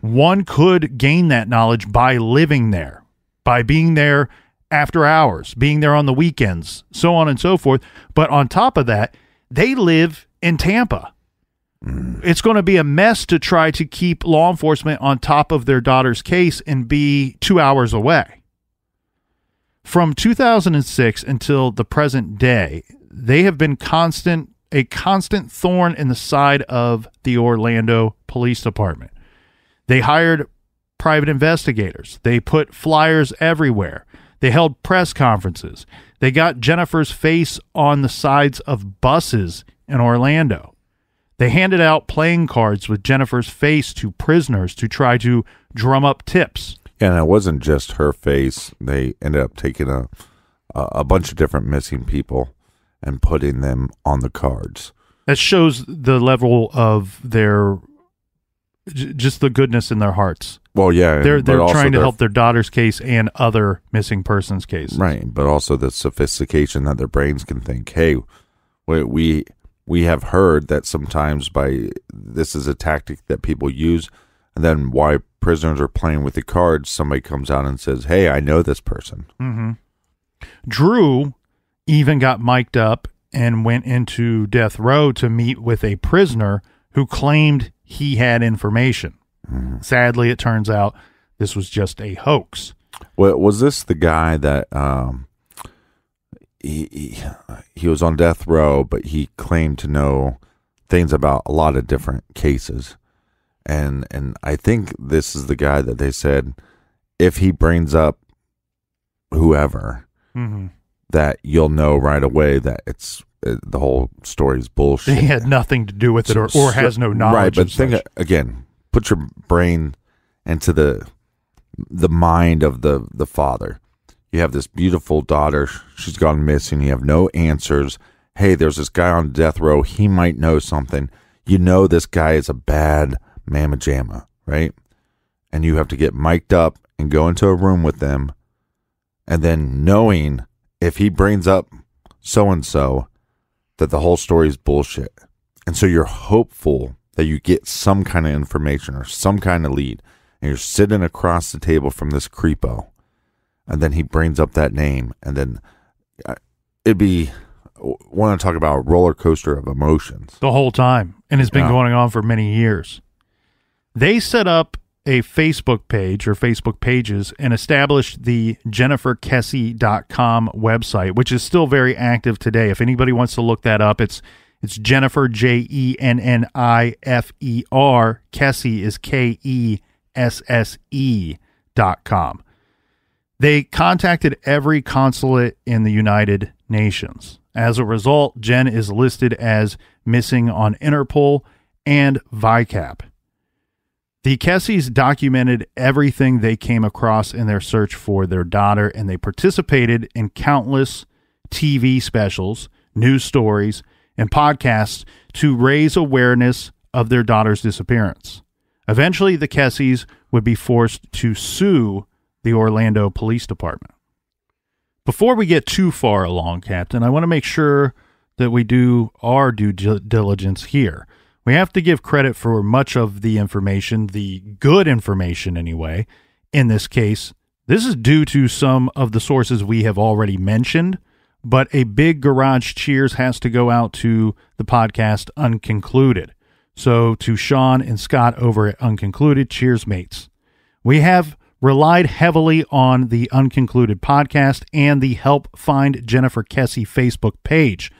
one could gain that knowledge by living there, by being there after hours, being there on the weekends, so on and so forth. But on top of that, they live in Tampa. It's going to be a mess to try to keep law enforcement on top of their daughter's case and be 2 hours away. From 2006 until the present day, they have been a constant thorn in the side of the Orlando Police Department. They hired private investigators. They put flyers everywhere. They held press conferences. They got Jennifer's face on the sides of buses in Orlando. They handed out playing cards with Jennifer's face to prisoners to try to drum up tips. And it wasn't just her face. They ended up taking a bunch of different missing people and putting them on the cards. That shows the level of their, just the goodness in their hearts. Well, yeah. They're trying to help their daughter's case and other missing persons cases. Right, but also the sophistication that their brains can think, hey, we have heard that sometimes this is a tactic that people use, and then why prisoners are playing with the cards, somebody comes out and says, hey, I know this person. Mm-hmm. Drew even got mic'd up and went into death row to meet with a prisoner who claimed he had information. Sadly, it turns out this was just a hoax. Well, was this the guy that he was on death row, but he claimed to know things about a lot of different cases? And I think this is the guy that they said, if he brings up whoever, that you'll know right away that it's the whole story's bullshit. He had nothing to do with it, or has no knowledge. Right, but think again. Put your brain into the mind of the father. You have this beautiful daughter. She's gone missing. You have no answers. Hey, there's this guy on death row. He might know something. You know this guy is a bad mamma jamma, right? And you have to get mic'd up and go into a room with them, and then knowing if he brings up so-and-so, that the whole story is bullshit. And so you're hopeful that you get some kind of information or some kind of lead, and you're sitting across the table from this creepo, and then he brings up that name, and then it'd be, want to talk about a roller coaster of emotions. The whole time, and it's been going on for many years. They set up a Facebook page or Facebook pages and established the JenniferKesse.com website, which is still very active today. If anybody wants to look that up, it's Jennifer, Jennifer, Kesse is KESSE.com. They contacted every consulate in the United Nations. As a result, Jen is listed as missing on Interpol and VICAP. The Kesses documented everything they came across in their search for their daughter, and they participated in countless TV specials, news stories, and podcasts to raise awareness of their daughter's disappearance. Eventually, the Kesses would be forced to sue the Orlando Police Department. Before we get too far along, Captain, I want to make sure that we do our due diligence here. We have to give credit for much of the information, the good information anyway. In this case, this is due to some of the sources we have already mentioned, but a big garage cheers has to go out to the podcast Unconcluded. So to Sean and Scott over at Unconcluded, cheers, mates. We have relied heavily on the Unconcluded podcast and the Help Find Jennifer Kesse Facebook page,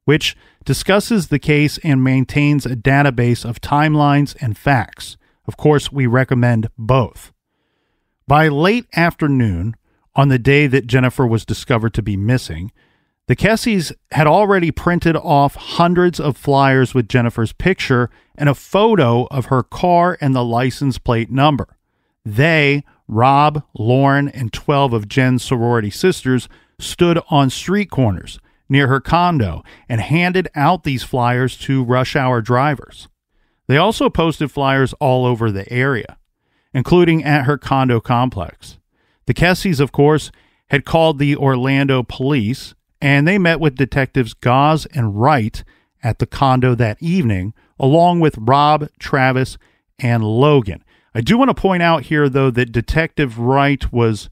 which discusses the case and maintains a database of timelines and facts. Of course, we recommend both. By late afternoon, on the day that Jennifer was discovered to be missing, the Kesses had already printed off hundreds of flyers with Jennifer's picture and a photo of her car and the license plate number. They, Rob, Lauren, and 12 of Jen's sorority sisters stood on street corners near her condo and handed out these flyers to rush hour drivers. They also posted flyers all over the area, including at her condo complex. The Kesses, of course, had called the Orlando police, and they met with detectives Gause and Wright at the condo that evening, along with Rob, Travis, and Logan. I do want to point out here, though, that Detective Wright was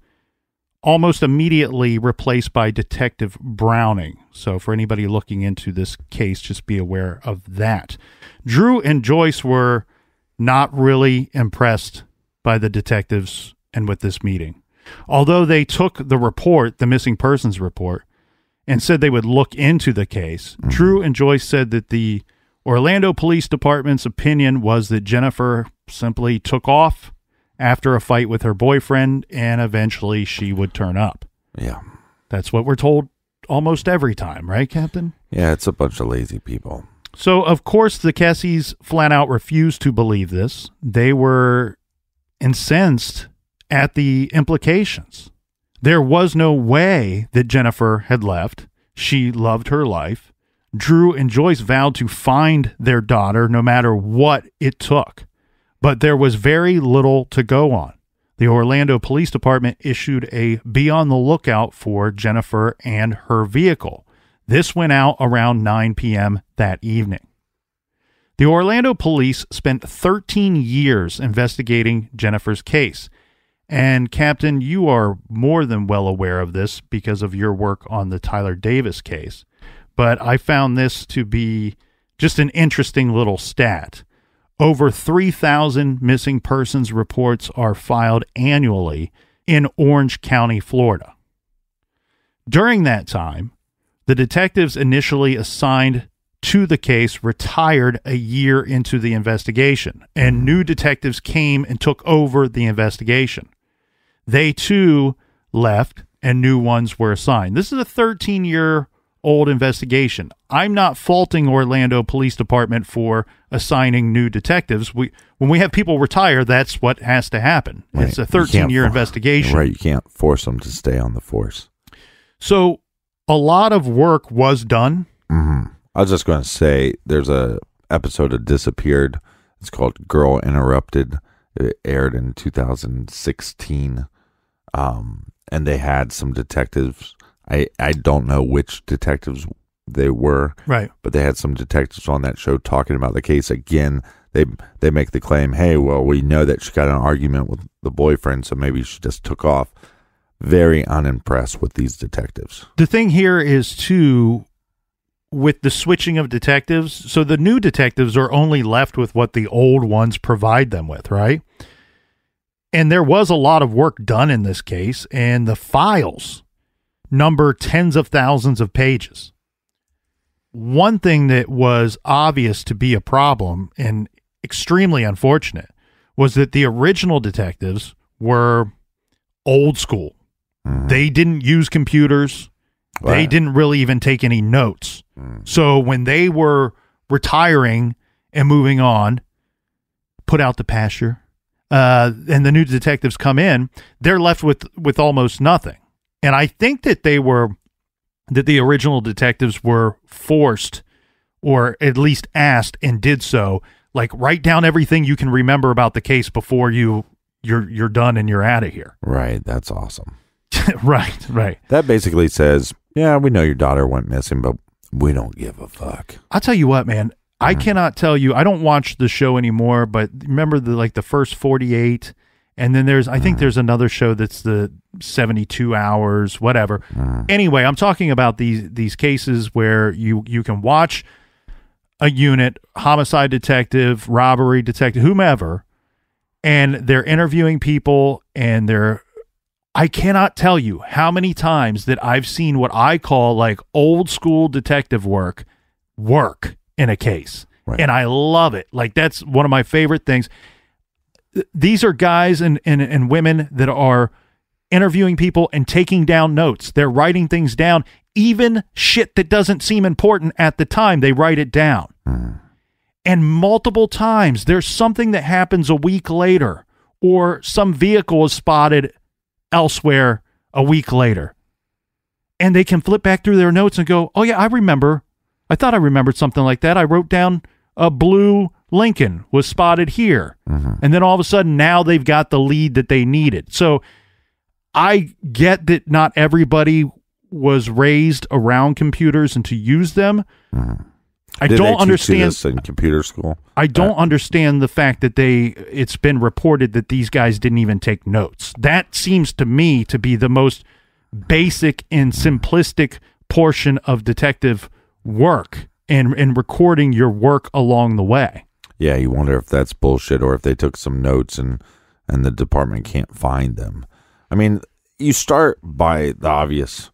almost immediately replaced by Detective Browning. So for anybody looking into this case, just be aware of that. Drew and Joyce were not really impressed by the detectives and with this meeting. Although they took the report, the missing persons report, and said they would look into the case, Drew and Joyce said that the Orlando Police Department's opinion was that Jennifer simply took off after a fight with her boyfriend, and eventually she would turn up. Yeah. That's what we're told almost every time, right, Captain? Yeah, it's a bunch of lazy people. So, of course, the Kesses flat out refused to believe this. They were incensed at the implications. There was no way that Jennifer had left. She loved her life. Drew and Joyce vowed to find their daughter no matter what it took. But there was very little to go on. The Orlando Police Department issued a be on the lookout for Jennifer and her vehicle. This went out around 9 p.m. that evening. The Orlando police spent 13 years investigating Jennifer's case. And Captain, you are more than well aware of this because of your work on the Tyler Davis case. But I found this to be just an interesting little stat. over 3,000 missing persons reports are filed annually in Orange County, Florida. During that time, the detectives initially assigned to the case retired a year into the investigation, and new detectives came and took over the investigation. They too left, and new ones were assigned. This is a 13-year-old investigation. I'm not faulting Orlando Police Department for assigning new detectives. When we have people retire, that's what has to happen. Right. It's a 13-year investigation. Right, you can't force them to stay on the force. So a lot of work was done. Mm-hmm. I was just going to say, there's a episode of Disappeared. It's called Girl Interrupted. It aired in 2016. And they had some detectives. I don't know which detectives they were. Right. But they had some detectives on that show talking about the case. Again, they make the claim, hey, well, we know that she got in an argument with the boyfriend, so maybe she just took off. Very unimpressed with these detectives. The thing here is, too, with the switching of detectives, so the new detectives are only left with what the old ones provide them with, right? And there was a lot of work done in this case, and the files number tens of thousands of pages. One thing that was obvious to be a problem and extremely unfortunate was that the original detectives were old school. Mm-hmm. They didn't use computers. Right. They didn't really even take any notes. Mm-hmm. So when they were retiring and moving on, put out the pasture, and the new detectives come in, they're left with almost nothing. And I think that the original detectives were forced, or at least asked and did so, like, write down everything you can remember about the case before you're done and you're out of here. Right. That's awesome. Right. That basically says, yeah, we know your daughter went missing, but we don't give a fuck. I'll tell you what, man. I cannot tell you. I don't watch the show anymore, but remember the first 48, and then I think there's another show that's the 72 hours, whatever. Anyway, I'm talking about these cases where you can watch a unit, homicide detective, robbery detective, whomever, and they're interviewing people, and I cannot tell you how many times that I've seen what I call like old school detective work in a case. Right. And I love it. Like, that's one of my favorite things. These are guys and women that are interviewing people and taking down notes. They're writing things down, even shit that doesn't seem important at the time. They write it down. And multiple times there's something that happens a week later, or some vehicle is spotted elsewhere a week later. And they can flip back through their notes and go, oh yeah, I thought I remembered something like that. I wrote down a blue Lincoln was spotted here. And then all of a sudden now they've got the lead that they needed. So I get that not everybody was raised around computers and to use them. I don't understand this in computer school. I don't understand the fact that it's been reported that these guys didn't even take notes. That seems to me to be the most basic and simplistic portion of detective work and recording your work along the way. Yeah, you wonder if that's bullshit or if they took some notes and the department can't find them. I mean, you start by the obvious.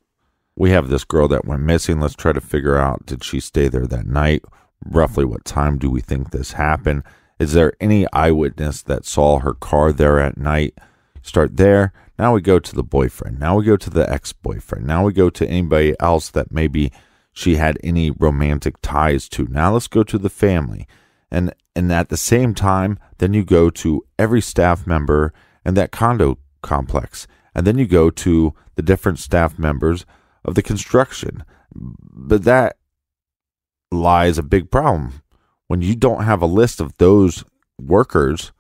We have this girl that went missing. Let's try to figure out, did she stay there that night? Roughly what time do we think this happened? Is there any eyewitness that saw her car there at night? Start there. Now we go to the boyfriend. Now we go to the ex-boyfriend. Now we go to anybody else that maybe she had any romantic ties to. Now let's go to the family. And at the same time, then you go to every staff member in that condo complex. And then you go to the different staff members of the construction. But that lies a big problem. When you don't have a list of those workers,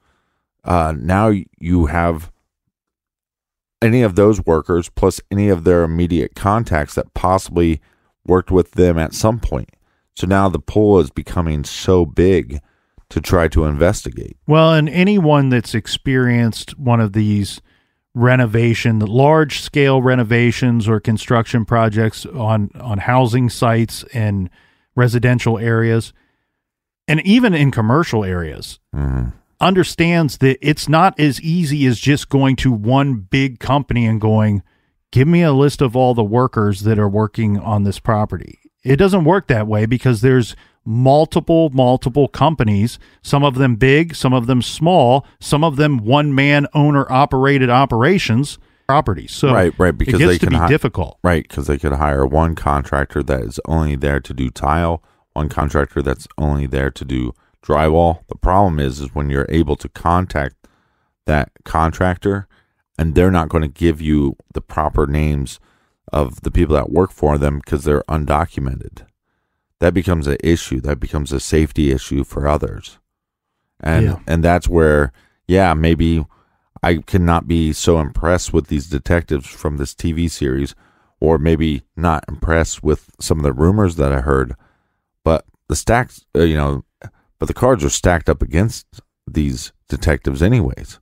now you have any of those workers plus any of their immediate contacts that possibly worked with them at some point. So now the pool is becoming so big to try to investigate. Well, and anyone that's experienced one of these large-scale renovations or construction projects on housing sites and residential areas, and even in commercial areas, understands that it's not as easy as just going to one big company and going, give me a list of all the workers that are working on this property. It doesn't work that way because there's multiple companies, some of them big, some of them small, some of them one-man owner-operated operations, properties. So right, because it gets they to can be difficult. Right, because they could hire one contractor that is only there to do tile, one contractor that's only there to do drywall. The problem is when you're able to contact that contractor and they're not going to give you the proper names of the people that work for them because they're undocumented. That becomes an issue. That becomes a safety issue for others. And that's where, maybe I cannot be so impressed with these detectives from this TV series, or maybe not impressed with some of the rumors that I heard, but but the cards are stacked up against these detectives anyways.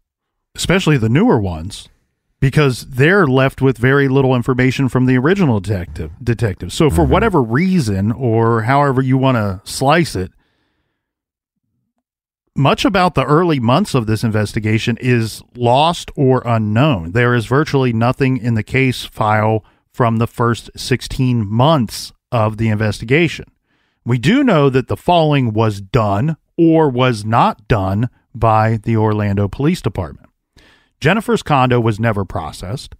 Especially the newer ones, because they're left with very little information from the original detective. So for whatever reason, or however you want to slice it, much about the early months of this investigation is lost or unknown. There is virtually nothing in the case file from the first 16 months of the investigation. We do know that the following was done or was not done by the Orlando Police Department. Jennifer's condo was never processed.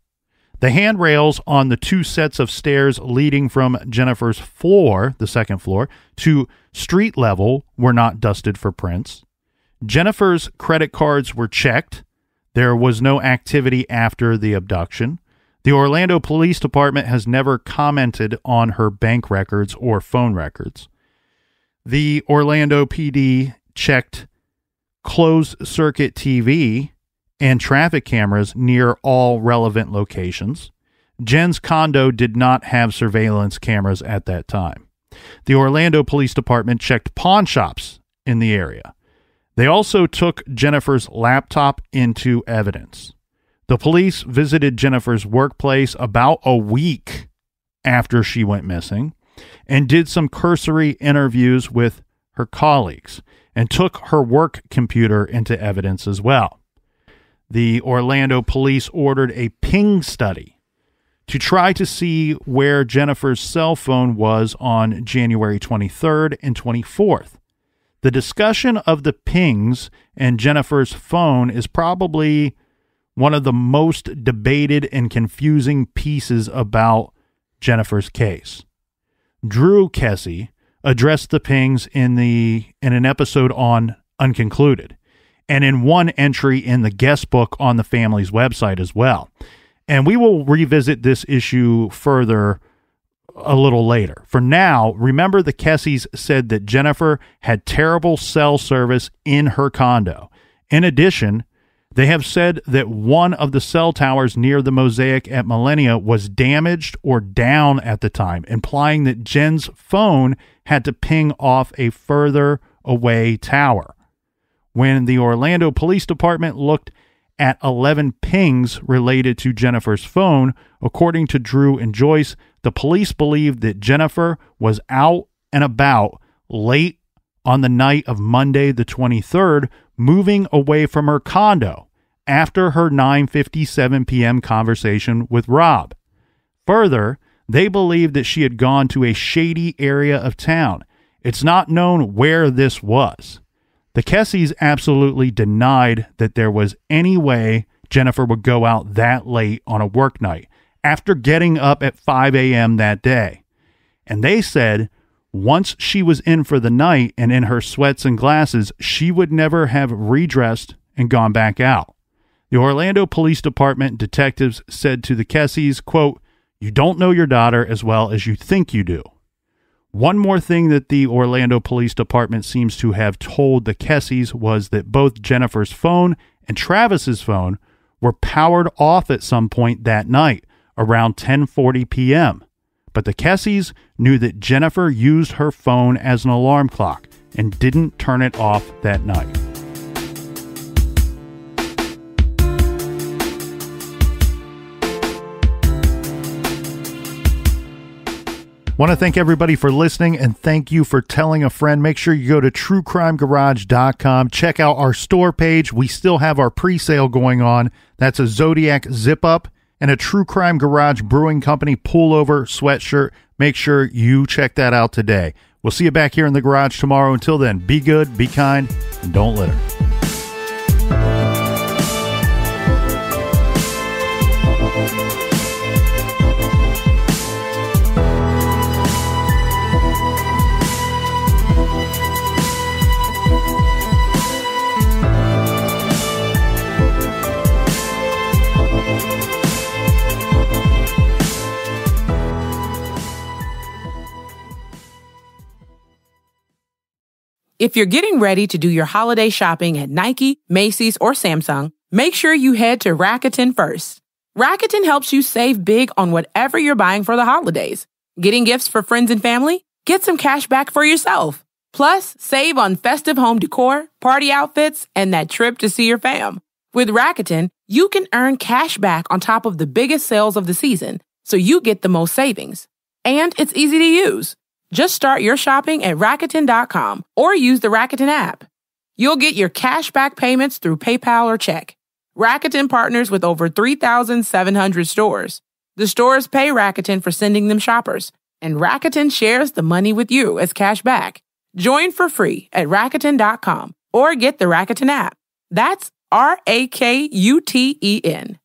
The handrails on the two sets of stairs leading from Jennifer's floor, the second floor, to street level were not dusted for prints. Jennifer's credit cards were checked. There was no activity after the abduction. The Orlando Police Department has never commented on her bank records or phone records. The Orlando PD checked closed-circuit TV and traffic cameras near all relevant locations. Jen's condo did not have surveillance cameras at that time. The Orlando Police Department checked pawn shops in the area. They also took Jennifer's laptop into evidence. The police visited Jennifer's workplace about a week after she went missing and did some cursory interviews with her colleagues and took her work computer into evidence as well. The Orlando police ordered a ping study to try to see where Jennifer's cell phone was on January 23rd and 24th. The discussion of the pings and Jennifer's phone is probably one of the most debated and confusing pieces about Jennifer's case. Drew Kesse addressed the pings in an episode on Unconcluded, and in one entry in the guest book on the family's website as well. And we will revisit this issue further a little later. For now, remember the Kesses said that Jennifer had terrible cell service in her condo. In addition, they have said that one of the cell towers near the Mosaic at Millennia was damaged or down at the time, implying that Jen's phone had to ping off a further away tower. When the Orlando Police Department looked at 11 pings related to Jennifer's phone, according to Drew and Joyce, the police believed that Jennifer was out and about late on the night of Monday the 23rd, moving away from her condo after her 9:57 p.m. conversation with Rob. Further, they believed that she had gone to a shady area of town. It's not known where this was. The Kesses absolutely denied that there was any way Jennifer would go out that late on a work night after getting up at 5 a.m. that day. And they said once she was in for the night and in her sweats and glasses, she would never have redressed and gone back out. The Orlando Police Department detectives said to the Kesses, quote, "You don't know your daughter as well as you think you do." One more thing that the Orlando Police Department seems to have told the Kesses was that both Jennifer's phone and Travis's phone were powered off at some point that night, around 10:40 p.m. But the Kesses knew that Jennifer used her phone as an alarm clock and didn't turn it off that night. Want to thank everybody for listening, and thank you for telling a friend. Make sure you go to truecrimegarage.com. Check out our store page. We still have our pre-sale going on. That's a Zodiac zip-up and a True Crime Garage Brewing Company pullover sweatshirt. Make sure you check that out today. We'll see you back here in the garage tomorrow. Until then, be good, be kind, and don't litter. If you're getting ready to do your holiday shopping at Nike, Macy's, or Samsung, make sure you head to Rakuten first. Rakuten helps you save big on whatever you're buying for the holidays. Getting gifts for friends and family? Get some cash back for yourself. Plus, save on festive home decor, party outfits, and that trip to see your fam. With Rakuten, you can earn cash back on top of the biggest sales of the season, so you get the most savings. And it's easy to use. Just start your shopping at Rakuten.com or use the Rakuten app. You'll get your cash back payments through PayPal or check. Rakuten partners with over 3,700 stores. The stores pay Rakuten for sending them shoppers, and Rakuten shares the money with you as cash back. Join for free at Rakuten.com or get the Rakuten app. That's Rakuten.